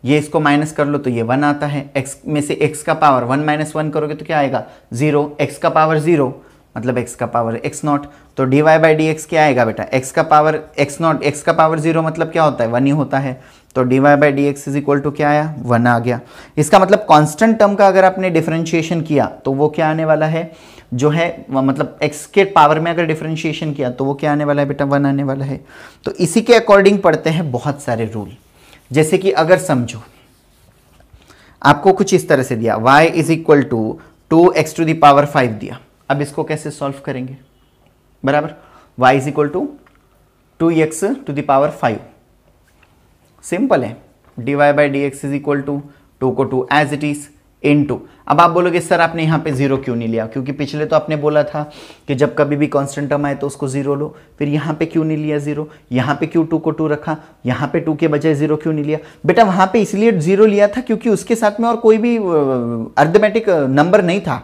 ये इसको माइनस कर लो तो ये 1 आता है, x में से x का पावर 1 - 1 करोगे तो क्या आएगा, 0, x का पावर 0 मतलब x का पावर x0, तो dy/dx क्या आएगा बेटा, x का पावर x0, x का पावर 0 मतलब क्या होता है, 1 ही होता है, तो dy/dx इज इक्वल टू क्या आया, 1 आ गया। इसका मतलब कांस्टेंट टर्म का अगर आपने डिफरेंशिएशन किया तो वो क्या आने वाला है, जो है मतलब x के पावर में अगर डिफरेंशिएशन किया तो वो क्या आने वाला है बेटा, 1 आने वाला है। तो इसी के अकॉर्डिंग पढ़ते हैं बहुत सारे रूल। जैसे कि अगर समझो आपको कुछ इस तरह से दिया, y is equal to 2x to the power 5 दिया, अब इसको कैसे सॉल्व करेंगे, बराबर, y is equal to 2x to the power 5, simple है, dy/dx इज इक्वल टू 2 को 2 एज इट इज इनटू, अब आप बोलोगे सर आपने यहाँ पे 0 क्यों नहीं लिया, क्योंकि पिछले तो आपने बोला था कि जब कभी भी कांस्टेंट टर्म आए तो उसको 0 लो, फिर यहाँ पे क्यों नहीं लिया 0, यहाँ पे क्यों 2 को 2 रखा, यहाँ पे 2 के बजाय 0 क्यों नहीं लिया बेटा, वहाँ पे इसलिए 0 लिया था क्योंकि उसके साथ में और कोई भी अरिथमेटिक नंबर नहीं था,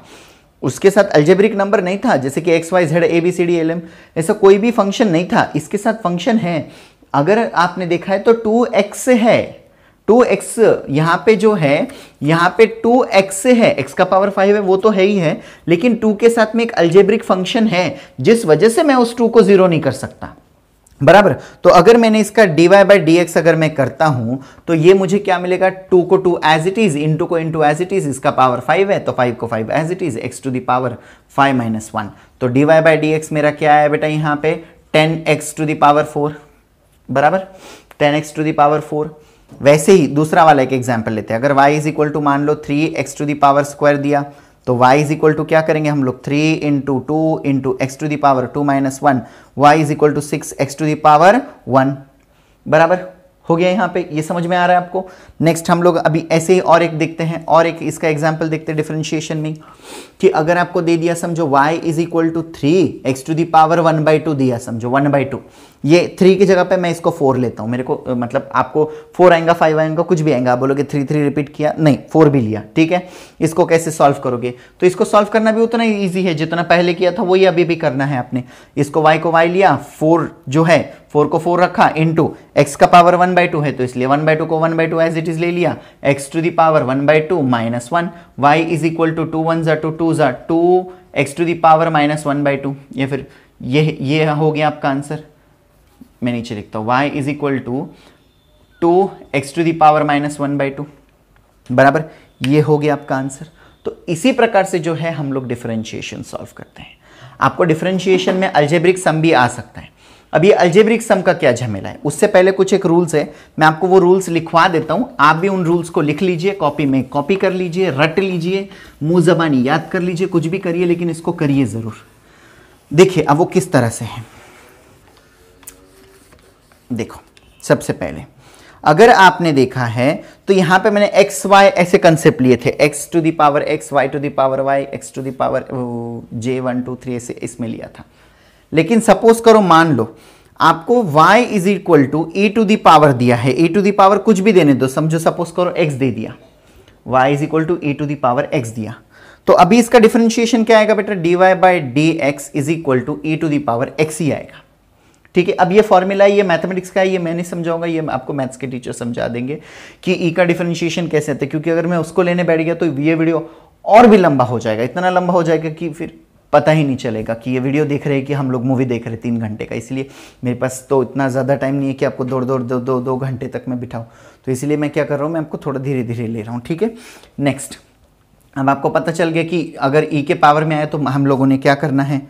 उसके साथ अलजेब्रिक नंबर नहीं था, जैसे कि x y z a b c d l m, ऐसा कोई भी फंक्शन नहीं था, इसके साथ फंक्शन है। अगर आपने देखा है तो 2x है, 2x यहाँ पे जो है, यहाँ पे 2x है, x का पावर 5 है वो तो है ही है, लेकिन 2 के साथ में एक अलजेब्रिक फंक्शन है जिस वजह से मैं उस 2 को 0 नहीं कर सकता, बराबर। तो अगर मैंने इसका dy/dx अगर मैं करता हूं तो ये मुझे क्या मिलेगा, 2 को 2 एज इट इज, इनटू को इनटू एज इट इज, इसका पावर 5 है तो 5 को 5 as it is, x to the power 5 - 1, तो dy/dx मेरा क्या है बेटा, यहाँ पे 10x टू द पावर 4, बराबर, 10x टू द पावर 4। वैसे ही दूसरा वाला एक एग्जांपल लेते हैं, अगर y इज इक्वल टू मान लो 3x to the power square दिया, तो y इज इक्वल टू क्या करेंगे हम लोग, 3 into 2 into x to the power 2 - 1, y is equal to 6x to the power 1, बराबर हो गया। यहाँ पे ये समझ में आ रहा है आपको। नेक्स्ट हम लोग अभी ऐसे ही और एक देखते हैं, और एक इसका एग्जांपल देखते हैं डिफरेंशिएशन में, कि अगर आपको दे दिया समझो y is equal to 3x to the power 1/2 दिया, समझो 1/2, ये 3 की जगह पे मैं इसको 4 लेता हूं, मेरे को मतलब आपको 4 आएगा 5 आएगा कुछ भी आएगा, आप बोलोगे 3 3 रिपीट किया, नहीं 4 भी लिया, ठीक है। इसको कैसे सॉल्व करोगे, तो इसको सॉल्व करना भी उतना ही ईजी है जितना पहले किया था, वही अभी भी करना है आपने। इसको y को y लिया, 4 जो है 4 को 4 रखा, इंटू x का पावर 1/2 है तो इसलिए 1/2 को 1/2 एज इट इज ले लिया, x to the power 1/2 - 1, y is equal to 2 1 = 2 2 = 2 x to the power -1/2, ये फिर ये हो गया आपका आंसर। मैं नीचे लिखता हूं y is equal to 2x to the power -1/2, बराबर, ये हो गया आपका आंसर। तो इसी प्रकार से जो है हम लोग डिफरेंशिएशन सॉल्व करते हैं। आपको डिफरेंशिएशन में अलजेब्रिक सम भी आ सकता है। अब ये अलजेब्रिक सम का क्या झमेला है, उससे पहले कुछ एक रूल्स है, मैं आपको वो रूल्स लिखवा देता हूं, आप भी उन रूल्स को लिख लीजिए, कॉपी में कॉपी कर लीजिए, रट लीजिए, मुंह जबानी याद कर लीजिए, कुछ भी करिए लेकिन इसको करिए जरूर। देखिए अब वो किस तरह से है, देखो सबसे पहले अगर आपने देखा है तो यहां पे मैंने एक्स वाई ऐसे कंसेप्ट लिए थे, x to the power x, y to the power y, x to the power j1 2 3 ऐसे इसमें लिया था। लेकिन सपोज करो मान लो आपको y is equal to e to the power दिया है, e टू द पावर कुछ भी देने दो, समझो सपोज करो x दे दिया, y is equal to e to the power x दिया, तो अभी इसका डिफरेंशिएशन क्या आएगा बेटा, dy/dx is equal to e to the power x ही आएगा, ठीक है। अब ये फॉर्मूला है, ये मैथमेटिक्स का है, ये मैं नहीं समझाऊंगा, ये आपको मैथ्स के टीचर समझा देंगे कि ई का डिफरेंशिएशन कैसे आता है, क्योंकि अगर मैं उसको लेने बैठ गया तो ये वीडियो और भी लंबा हो जाएगा, इतना लंबा हो जाएगा कि फिर पता ही नहीं चलेगा कि ये वीडियो देख रहे हैं कि हम लोग मूवी देख रहे हैं 3 घंटे का। इसलिए मेरे पास तो इतना ज़्यादा टाइम नहीं है कि आपको दो घंटे तक मैं बिठाऊँ, तो इसलिए मैं क्या कर रहा हूँ, मैं आपको थोड़ा धीरे धीरे ले रहा हूँ, ठीक है। नेक्स्ट, अब आपको पता चल गया कि अगर e के पावर में आए तो हम लोगों ने क्या करना है।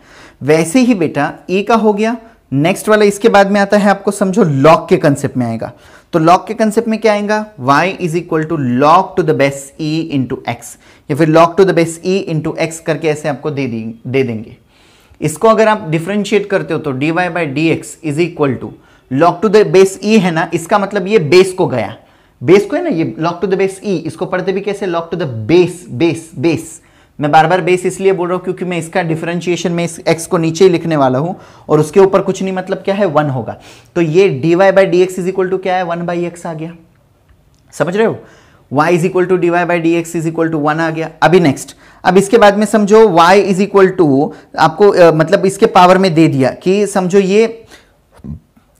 वैसे ही बेटा e का हो गया। नेक्स्ट वाला इसके बाद में आता है, आपको समझो लॉग के कंसेप्ट में आएगा। तो लॉग के कंसेप्ट में क्या आएगा, y is equal to log to the base e into x, या फिर log to the base e into x करके ऐसे आपको दे देंगे। इसको अगर आप डिफरेंशिएट करते हो तो dy by D x is equal to log to the base e है ना, इसका मतलब ये बेस को गया, बेस को है ना, ये log to the base e, इसको पढ़ते भी कैसे, लॉग टू द बेस। मैं बार बार बेस इसलिए बोल रहा हूं क्योंकि मैं इसका डिफरेंशिएशन में इस x को नीचे ही लिखने वाला हूं और उसके ऊपर कुछ नहीं, मतलब क्या है 1 होगा। तो ये dy by D x is equal to क्या है, 1 बाई एक्स आ गया। समझ रहे हो, y is equal to dy by D x is equal to 1 आ गया। अभी नेक्स्ट, अब इसके बाद में समझो y इज इक्वल टू आपको मतलब इसके पावर में दे दिया कि समझो ये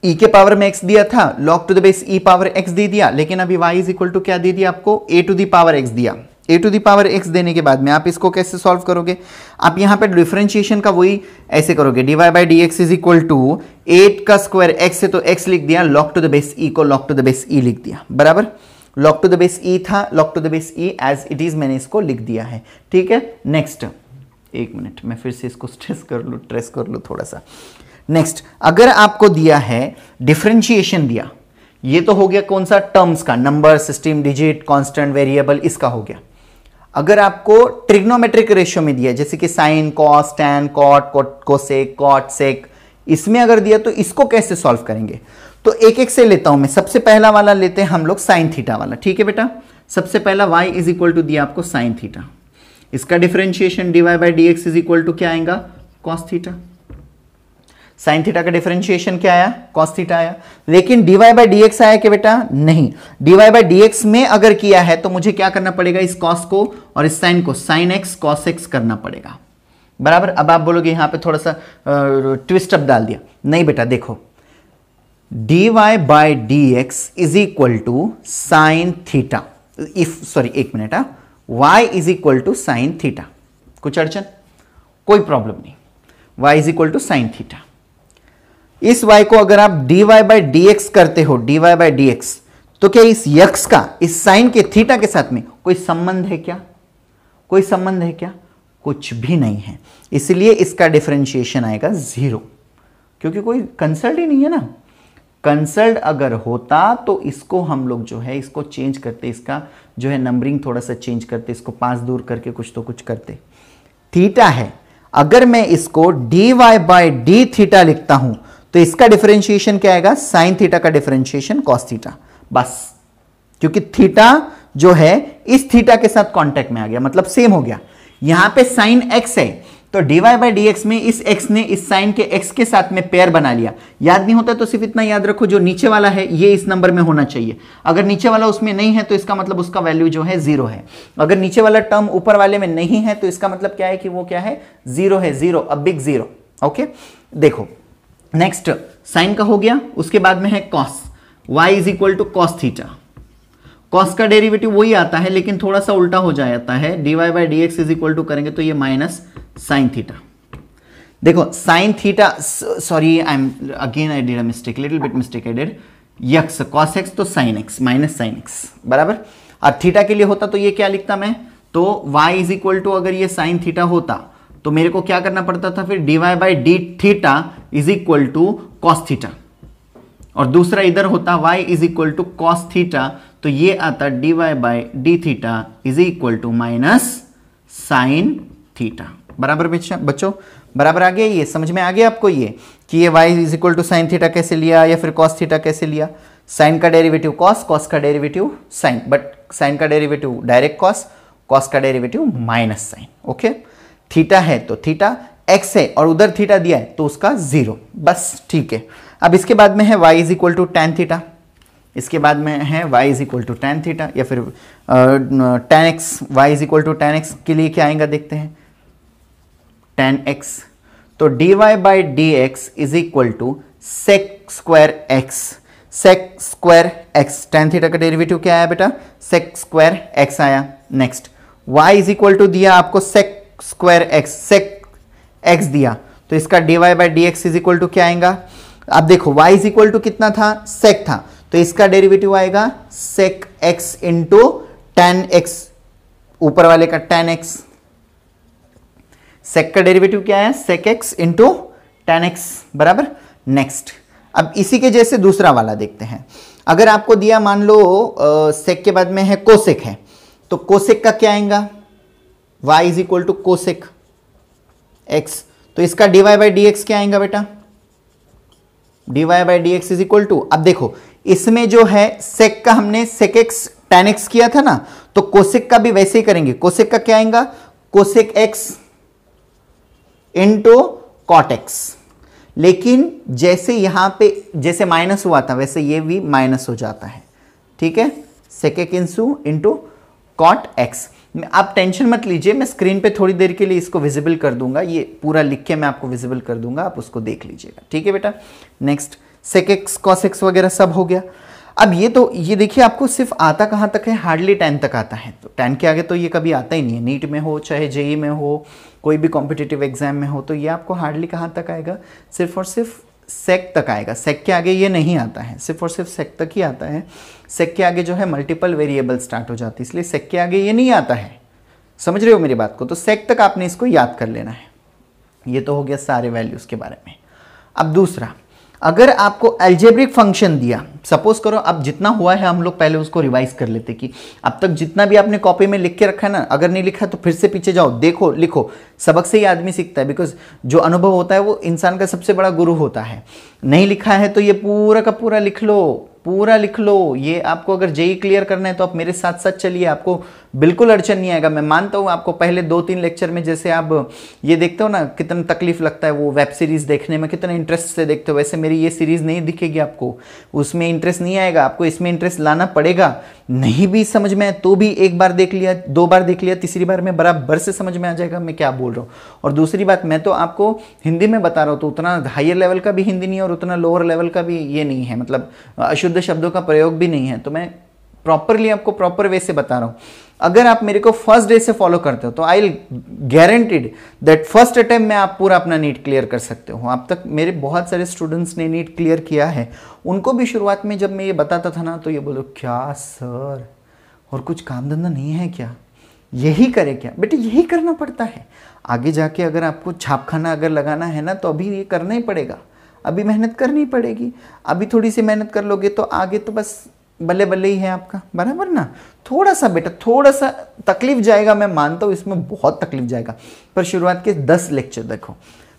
e के पावर में x दिया था, log to the base e power x दे दिया, लेकिन अभी y इज इक्वल टू क्या दे दिया आपको, a to the power x दिया। a to the power x देने के बाद में आप इसको कैसे सॉल्व करोगे, आप यहां पे डिफरेंशिएशन का वही ऐसे करोगे, dy by D x is equal to 8 का स्क्वायर x से तो x लिख दिया, log to the base e को log to the base e लिख दिया, बराबर। log to the base e था, log to the base e as it is मैंने इसको लिख दिया है, ठीक है। नेक्स्ट, एक मिनट मैं फिर से इसको ट्रेस कर लूं थोड़ा सा। नेक्स्ट, अगर आपको दिया है डिफरेंशिएशन दिया, ये तो हो गया कौन सा, टर्म्स का, number, system, digit, constant, variable, इसका हो गया। अगर आपको ट्रिग्नोमेट्रिक रेशियो में दिया, जैसे कि sine, cos, tan, cot, cosec, cot, sec, इसमें अगर दिया तो इसको कैसे सॉल्व करेंगे। तो एक एक से लेता हूं मैं। सबसे पहला वाला लेते हैं हम लोग साइन थीटा वाला, ठीक है बेटा। सबसे पहला y इज इक्वल टू दिया आपको साइन थीटा, इसका differentiation dy by D x is equal to क्या आएगा, कॉस थीटा। साइन थीटा का डिफरेंशिएशन क्या आया, कॉस थीटा आया। लेकिन dy बाई डी एक्स आया क्या बेटा, नहीं। dy बाई डी एक्स में अगर किया है तो मुझे क्या करना पड़ेगा, इस कॉस को और इस साइन को साइन एक्स कॉस एक्स करना पड़ेगा, बराबर। अब आप बोलोगे यहां पे थोड़ा सा ट्विस्ट अप डाल दिया, नहीं बेटा देखो, dy by D x is equal to sine theta, एक minute, y is equal to sine theta. कुछ अड़चन, कोई प्रॉब्लम नहीं, y is equal to sine theta. इस y को अगर आप dy बाई डी एक्स करते हो, dy बाई डी एक्स, तो क्या इस यक्स का इस साइन के थीटा के साथ में कोई संबंध है क्या, कोई संबंध है क्या, कुछ भी नहीं है। इसलिए इसका डिफरेंशिएशन आएगा 0, क्योंकि कोई कंसल्ट ही नहीं है ना। कंसल्ट अगर होता तो इसको हम लोग जो है इसको चेंज करते, इसका जो है नंबरिंग थोड़ा सा चेंज करते, इसको 5 दूर करके कुछ तो कुछ करते। थीटा है, अगर मैं इसको dy बाई डी थीटा लिखता हूं तो इसका डिफरेंशिएशन क्या आएगा, साइन थीटा का डिफरेंशिएशन कॉस थीटा, बस। क्योंकि थीटा जो है इस थीटा के साथ कांटेक्ट में आ गया, मतलब सेम हो गया। यहां पे साइन x है तो dy बाई डी एक्स में इस x ने इस साइन के x के साथ में पेयर बना लिया। याद नहीं होता तो सिर्फ इतना याद रखो, जो नीचे वाला है ये इस नंबर में होना चाहिए। अगर नीचे वाला उसमें नहीं है तो इसका मतलब उसका वैल्यू जो है 0 है। अगर नीचे वाला टर्म ऊपर वाले में नहीं है तो इसका मतलब क्या है कि वो क्या है, 0 है, 0, अ बिग 0। ओके, देखो नेक्स्ट साइन का हो गया, उसके बाद में है cos, y is equal to cos theta. Cos का डेरिवेटिव वही आता है लेकिन थोड़ा सा उल्टा हो जाता है, dy by D x is equal to करेंगे तो ये माइनस साइन थीटा। देखो sine theta, sorry I did a mistake, little bit mistake I did, यक्स कॉस एक्स तो sine X minus sine X, बराबर। और थीटा के लिए होता तो ये क्या लिखता मैं, तो y इज इक्वल टू अगर ये साइन थीटा होता तो मेरे को क्या करना पड़ता था फिर, dy by d theta is equal to cos theta, और दूसरा इधर होता y is equal to cos theta, तो ये आता dy by d theta is equal to minus sine theta, बराबर बच्चों, बराबर आ गया। ये समझ में आ गया आपको ये कि ये y is equal to sine theta कैसे लिया या फिर कॉस थीटा कैसे लिया। साइन का डेरिवेटिव कॉस, कॉस का डेरिवेटिव साइन, बट साइन का डेरिवेटिव डायरेक्ट कॉस, कॉस का derivative minus sine. Okay, theta है तो थीटा, x है और उधर थीटा दिया है तो उसका 0, बस ठीक है। अब इसके बाद में है y is equal to tan theta, इसके बाद में है y is equal to tan theta या फिर tan x, y is equal to tan x के लिए क्या आएगा देखते हैं, टैन एक्स। तो dy by D x is equal to sec square x, sec square x, tan theta का डेरिवेटिव क्या आया बेटा, सेक स्क्वायर एक्स आया। Next y is equal to दिया आपको सेक स्क्वायर एक्स, सेक x दिया तो इसका dy by D x is equal to क्या आएगा? अब देखो y इज इक्वल टू कितना था? sec था, तो इसका डेरिवेटिव आएगा sec x into tan x, ऊपर वाले का tan x। sec का डेरिवेटिव क्या है? sec x into tan x बराबर। नेक्स्ट, अब इसी के जैसे दूसरा वाला देखते हैं। अगर आपको दिया मान लो sec के बाद में है cosec है, तो cosec का क्या आएगा? y is equal to cosec x, तो इसका dy बाई डी एक्स क्या आएगा बेटा? dy by D x is equal to, अब देखो इसमें जो है sec का हमने sec x tan x किया था ना, तो cosec का भी वैसे ही करेंगे। cosec का क्या आएगा? cosec x into cot x। लेकिन जैसे यहां पे जैसे माइनस हुआ था वैसे ये भी माइनस हो जाता है, ठीक है? sec x into cot x। आप टेंशन मत लीजिए, मैं स्क्रीन पे थोड़ी देर के लिए इसको विजिबल कर दूंगा, ये पूरा लिख के मैं आपको विजिबल कर दूंगा, आप उसको देख लीजिएगा, ठीक है बेटा? Next, sec x cos x वगैरह सब हो गया। अब ये देखिए आपको सिर्फ आता कहाँ तक है? हार्डली 10 तक आता है, तो 10 के आगे तो ये कभी आता ही नहीं है। नीट में हो चाहे जेई में हो, कोई भी कॉम्पिटिटिव एग्जाम में हो, तो ये आपको हार्डली कहाँ तक आएगा? सिर्फ और सिर्फ सेक तक आएगा। सेक के आगे ये नहीं आता है, सिर्फ और सिर्फ सेक तक ही आता है। सेक के आगे जो है मल्टीपल वेरिएबल स्टार्ट हो जाती है, इसलिए सेक के आगे ये नहीं आता है। समझ रहे हो मेरी बात को? तो सेक तक आपने इसको याद कर लेना है। ये तो हो गया सारे वैल्यूज के बारे में। अब दूसरा, अगर आपको अलजेब्रिक फंक्शन दिया, सपोज करो अब जितना हुआ है हम लोग पहले उसको रिवाइज कर लेते कि अब तक जितना भी आपने कॉपी में लिख के रखा है ना, अगर नहीं लिखा तो फिर से पीछे जाओ, देखो, लिखो। सबक से ही आदमी सीखता है, बिकॉज जो अनुभव होता है वो इंसान का सबसे बड़ा गुरु होता है। नहीं लिखा है तो ये पूरा का पूरा लिख लो, पूरा लिख लो। ये आपको अगर जेई क्लियर करना है तो आप मेरे साथ साथ चलिए, आपको बिल्कुल अड़चन नहीं आएगा। मैं मानता हूँ आपको पहले 2-3 लेक्चर में जैसे आप ये देखते हो ना कितना तकलीफ लगता है वो वेब सीरीज़ देखने में, कितना इंटरेस्ट से देखते हो, वैसे मेरी ये सीरीज़ नहीं दिखेगी आपको, उसमें इंटरेस्ट नहीं आएगा। आपको इसमें इंटरेस्ट लाना पड़ेगा। नहीं भी समझ में आए तो भी एक बार देख लिया, 2 बार देख लिया, तीसरी बार में बराबर से समझ में आ जाएगा मैं क्या बोल रहा हूँ। और दूसरी बात, मैं तो आपको हिंदी में बता रहा हूँ, तो उतना हायर लेवल का भी हिंदी नहीं है और उतना लोअर लेवल का भी ये नहीं है, मतलब अशुद्ध शब्दों का प्रयोग भी नहीं है। तो मैं प्रॉपरली आपको प्रॉपर वे से बता रहा हूँ। अगर आप मेरे को फर्स्ट डे से फॉलो करते हो तो I will guaranteed that first attempt में आप पूरा अपना नीट क्लियर कर सकते हो। अब तक मेरे बहुत सारे स्टूडेंट्स ने नीट क्लियर किया है। उनको भी शुरुआत में जब मैं ये बताता था ना तो ये बोलो क्या सर और कुछ काम धंधा नहीं है क्या, यही करे क्या? बेटे यही करना पड़ता है। आगे जाके अगर आपको छापखाना अगर लगाना है ना तो अभी ये करना ही पड़ेगा, अभी मेहनत करनी पड़ेगी। अभी थोड़ी सी मेहनत कर लोगे तो आगे तो बस बल्ले बल्ले ही है आपका, बराबर ना? थोड़ा सा बेटा, थोड़ा सा तकलीफ जाएगा, मैं मानता हूँ इसमें बहुत तकलीफ जाएगा, पर शुरुआत के 10 लेक्चर देखो।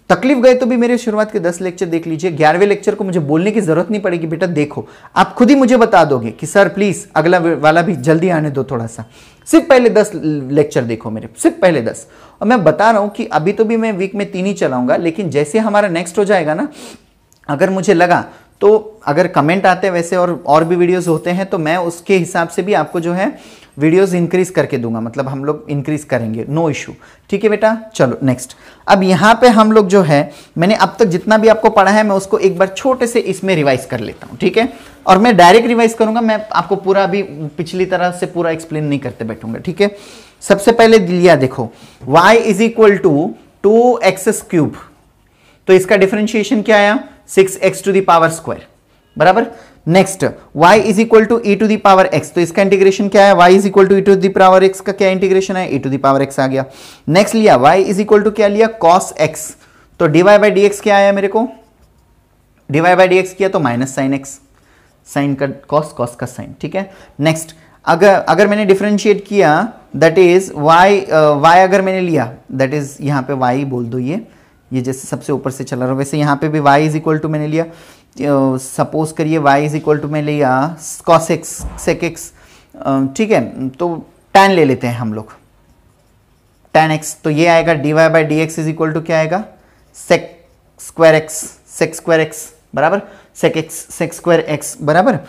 तकलीफ गए तो भी मेरे शुरुआत के 10 लेक्चर देख लीजिए। 11वें लेक्चर को मुझे बोलने की जरूरत नहीं पड़ेगी, बेटा देखो, आप खुद ही मुझे बता दोगे कि सर प्लीज अगला वाला भी जल्दी आने दो थोड़ा सा। सिर्फ पहले 10 लेक्चर देखो मेरे, सिर्फ पहले 10। और मैं बता रहा हूँ कि अभी तो भी मैं वीक में 3 ही चलाऊंगा, लेकिन जैसे हमारा नेक्स्ट हो जाएगा ना, अगर मुझे लगा तो अगर कमेंट आते हैं वैसे और भी वीडियोस होते हैं तो मैं उसके हिसाब से भी आपको जो है वीडियोस इंक्रीज करके दूंगा, मतलब हम लोग इंक्रीज करेंगे, नो इशू। ठीक है बेटा, चलो नेक्स्ट। अब यहाँ पे हम लोग जो है, मैंने अब तक जितना भी आपको पढ़ा है मैं उसको एक बार छोटे से इसमें रिवाइज कर लेता हूँ, ठीक है? और मैं डायरेक्ट रिवाइज करूंगा, मैं आपको पूरा अभी पिछली तरह से पूरा एक्सप्लेन नहीं करते बैठूंगा, ठीक है? सबसे पहले लिया देखो y is equal to 2x³, तो इसका डिफरेंशिएशन क्या आया? 6x to the power square, बराबर। Next, y is equal to e to the power x, तो इसका इंटीग्रेशन क्या है? y is equal to e to the power x का क्या इंटीग्रेशन है? e to the power x आ गया। नेक्स्ट लिया y इज इक्वल टू क्या लिया? cos x, तो dy बाई डी एक्स क्या आया मेरे को? dy बाई डी एक्स किया तो माइनस साइन x, साइन का cos, cos का साइन, ठीक है? नेक्स्ट, अगर मैंने डिफरेंशिएट किया दैट इज y अगर मैंने लिया दैट इज यहाँ पे y बोल दो, ये जैसे सबसे ऊपर से चला रहा हूँ वैसे यहाँ पे भी y इज इक्वल टू मैंने लिया, सपोज करिए y इज इक्वल टू मैं लिया cos x sec x, ठीक है? तो tan ले लेते हैं हम लोग, tan x, तो ये आएगा dy by D x is equal to क्या आएगा? sec स्क्वायर x बराबर, sec स्क्वायर x बराबर।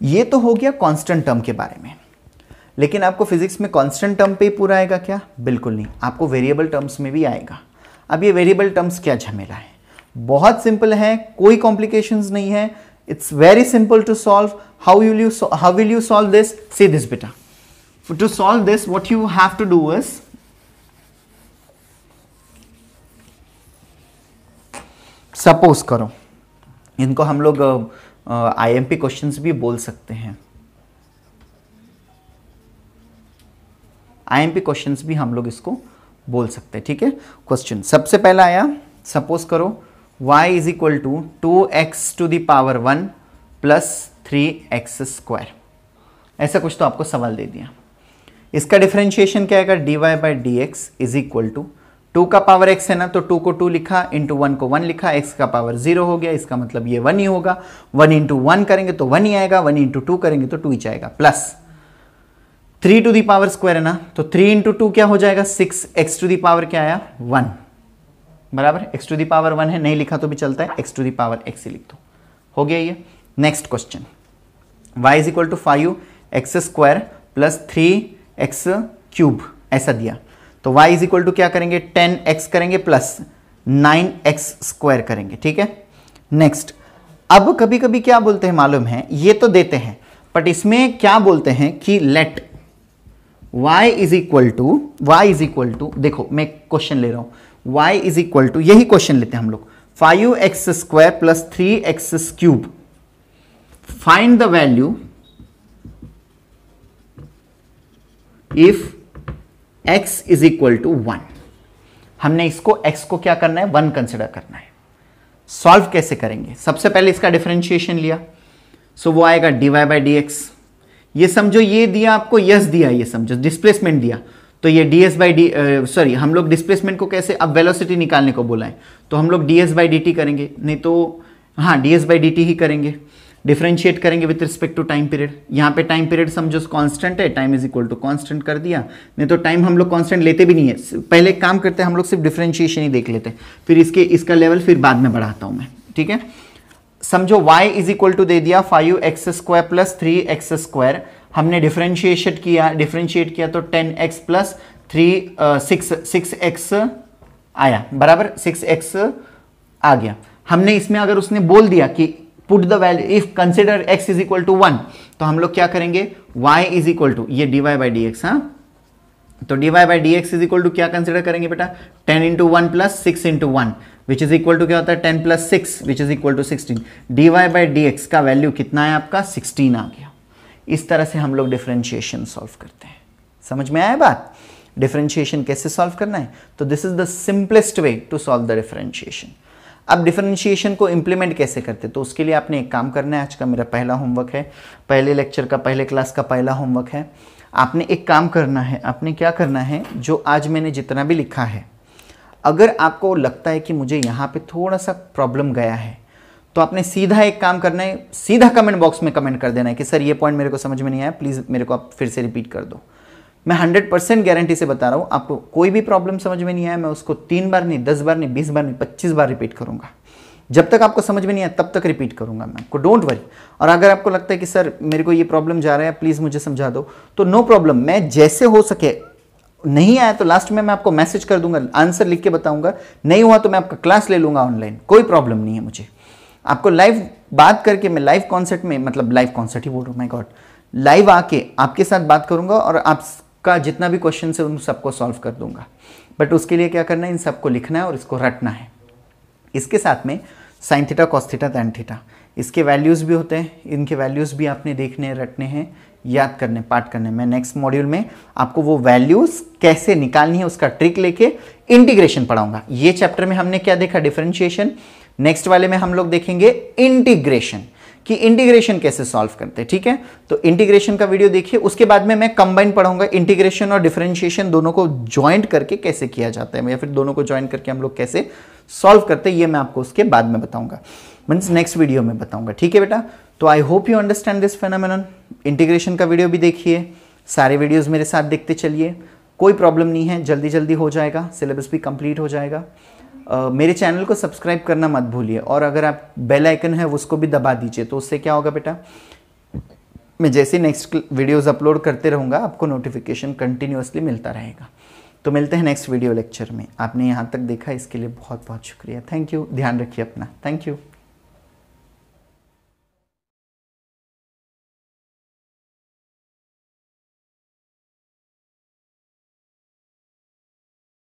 ये तो हो गया कांस्टेंट टर्म के बारे में, लेकिन आपको फिजिक्स में कांस्टेंट टर्म पे ही पूरा आएगा क्या? बिल्कुल नहीं, आपको वेरिएबल टर्म्स में भी आएगा। अब ये वेरिएबल टर्म्स क्या झमेला है? बहुत सिंपल है, कोई कॉम्प्लिकेशंस नहीं है, it's very simple to solve. How will you solve this? See this बेटा, to solve this what you have to do is, suppose करो, इनको हम लोग IMP क्वेश्चंस भी बोल सकते हैं, IMP क्वेश्चंस भी हम लोग इसको बोल सकते हैं, ठीक है। क्वेश्चन सबसे पहला आया, सपोज करो y is equal to 2x to the power 1 plus 3x square, ऐसा कुछ तो आपको सवाल दे दिया। इसका डिफरेंशिएशन क्या आएगा, dy by D x is equal to 2 का पावर x है ना, तो 2 को 2 लिखा, इंटू 1 को 1 लिखा, x का पावर 0 हो गया, इसका मतलब ये 1 ही होगा। 1 इंटू 1 करेंगे तो 1 ही आएगा, 1 इंटू 2 करेंगे तो 2 ही आएगा, plus 3 to the power square है ना, तो 3 इंटू 2 क्या हो जाएगा 6, x टू दी पावर क्या आया 1, बराबर, x टू दी पावर 1 है, नहीं लिखा तो भी चलता है, x to the power x ही लिख दो, हो गया ये। Next question, y is equal to 5x square plus 3x cube, ऐसा दिया, तो y इज इक्वल टू क्या करेंगे 10x करेंगे प्लस 9x स्क्वायर करेंगे, ठीक है। नेक्स्ट, अब कभी कभी क्या बोलते हैं मालूम है, ये तो देते हैं बट इसमें क्या बोलते हैं कि let y is equal to, देखो मैं क्वेश्चन ले रहा हूं, y इज इक्वल टू, यही क्वेश्चन लेते हैं हम लोग, 5x square plus 3x cube, find the value if x is equal to 1। हमने इसको x को क्या करना है 1 कंसिडर करना है। सॉल्व कैसे करेंगे, सबसे पहले इसका डिफरेंशिएशन लिया, सो वो आएगा dy बाई डी एक्स, ये समझो ये दिया आपको, यस दिया, ये समझो डिस्प्लेसमेंट दिया, तो ये ds बाई डी, सॉरी हम लोग डिस्प्लेसमेंट को कैसे, अब वेलोसिटी निकालने को बोला है तो हम लोग ds बाई डी टी करेंगे, नहीं तो हाँ ds बाई डी टी ही करेंगे, डिफरेंशिएट करेंगे with respect to time period. यहाँ पे टाइम पीरियड समझो कांस्टेंट है, time is equal to constant कर दिया, नहीं तो टाइम हम लोग कांस्टेंट लेते भी नहीं है, पहले एक काम करते हैं हम लोग सिर्फ डिफरेंशिएशन ही देख लेते हैं, फिर इसका लेवल फिर बाद में बढ़ाता हूं मैं, ठीक है। समझो y इज इक्वल टू दे दिया 5x square plus 3x square, हमने डिफरेंशिएट किया तो 10x प्लस 6x आया, बराबर 6x आ गया। हमने इसमें अगर उसने बोल दिया कि put the value if consider x is equal to 1, तो हम लोग क्या करेंगे y इज इक्वल टू ये dy बाई डी एक्स, हाँ तो dy by D x is equal to क्या कंसिडर करेंगे बेटा 10 into 1 plus 6 into 1 which is equal to क्या होता है 10 plus 6 which is equal to 16। dy by D x का वैल्यू कितना है आपका 16 आ गया। इस तरह से हम लोग डिफरेंशिएशन सॉल्व करते हैं। समझ में आया बात, डिफरेंशिएशन कैसे सॉल्व करना है, तो this is the simplest way to solve the differentiation. अब डिफरेंशिएशन को इंप्लीमेंट कैसे करते, तो उसके लिए आपने एक काम करना है, आज का मेरा पहला होमवर्क है, पहले लेक्चर का पहले क्लास का पहला होमवर्क है। आपने एक काम करना है, आपने क्या करना है, जो आज मैंने जितना भी लिखा है, अगर आपको लगता है कि मुझे यहाँ पे थोड़ा सा प्रॉब्लम गया है, तो आपने सीधा एक काम करना है, सीधा कमेंट बॉक्स में कमेंट कर देना है कि सर ये पॉइंट मेरे को समझ में नहीं आया, प्लीज़ मेरे को आप फिर से रिपीट कर दो। मैं 100% गारंटी से बता रहा हूँ, आपको कोई भी प्रॉब्लम समझ में नहीं आया, मैं उसको 3 बार नहीं, 10 बार नहीं, 20 बार नहीं, 25 बार रिपीट करूँगा। जब तक आपको समझ में नहीं आया तब तक रिपीट करूँगा मैं आपको, डोंट वरी। और अगर आपको लगता है कि सर मेरे को ये प्रॉब्लम जा रहा है, प्लीज़ मुझे समझा दो, तो नो प्रॉब्लम, मैं जैसे हो सके, नहीं आया तो लास्ट में मैं आपको मैसेज कर दूंगा, आंसर लिख के बताऊंगा, नहीं हुआ तो मैं आपका क्लास ले लूँगा ऑनलाइन, कोई प्रॉब्लम नहीं है मुझे। आपको लाइव बात करके मैं लाइव कॉन्सर्ट में, मतलब लाइव कॉन्सर्ट ही बोल रहा हूँ, माय गॉड, लाइव आके आपके साथ बात करूंगा और आपका जितना भी क्वेश्चन है उन सबको सॉल्व कर दूंगा। बट उसके लिए क्या करना है, इन सबको लिखना है और इसको रटना है। इसके साथ में sine theta, cos theta, tan theta, इसके वैल्यूज़ भी होते हैं, इनके वैल्यूज़ भी आपने देखने हैं, रटने हैं, याद करने, पाठ करने। मैं नेक्स्ट मॉड्यूल में आपको वो वैल्यूज़ कैसे निकालनी है उसका ट्रिक लेके इंटीग्रेशन पढ़ाऊंगा। ये चैप्टर में हमने क्या देखा, डिफरेंशिएशन। नेक्स्ट वाले में हम लोग देखेंगे इंटीग्रेशन, कि इंटीग्रेशन कैसे सॉल्व करते हैं, ठीक है। तो इंटीग्रेशन का वीडियो देखिए, उसके बाद में मैं कंबाइन पढ़ाऊंगा, इंटीग्रेशन और डिफरेंशिएशन दोनों को ज्वाइंट करके कैसे किया जाता है, या फिर दोनों को ज्वाइंट करके हम लोग कैसे सॉल्व करते हैं, ये मैं आपको उसके बाद में बताऊंगा, मीन्स नेक्स्ट वीडियो में बताऊंगा, ठीक है बेटा। तो I hope you understand this phenomenon. Integration का वीडियो भी देखिए, सारे वीडियोज़ मेरे साथ देखते चलिए, कोई प्रॉब्लम नहीं है, जल्दी जल्दी हो जाएगा, सिलेबस भी कंप्लीट हो जाएगा। मेरे चैनल को सब्सक्राइब करना मत भूलिए, और अगर आप बेल आइकन है उसको भी दबा दीजिए, तो उससे क्या होगा बेटा, मैं जैसे नेक्स्ट वीडियोस अपलोड करते रहूँगा आपको नोटिफिकेशन कंटिन्यूअसली मिलता रहेगा। तो मिलते हैं नेक्स्ट वीडियो लेक्चर में। आपने यहाँ तक देखा इसके लिए बहुत बहुत शुक्रिया, थैंक यू। ध्यान रखिए अपना, थैंक यू।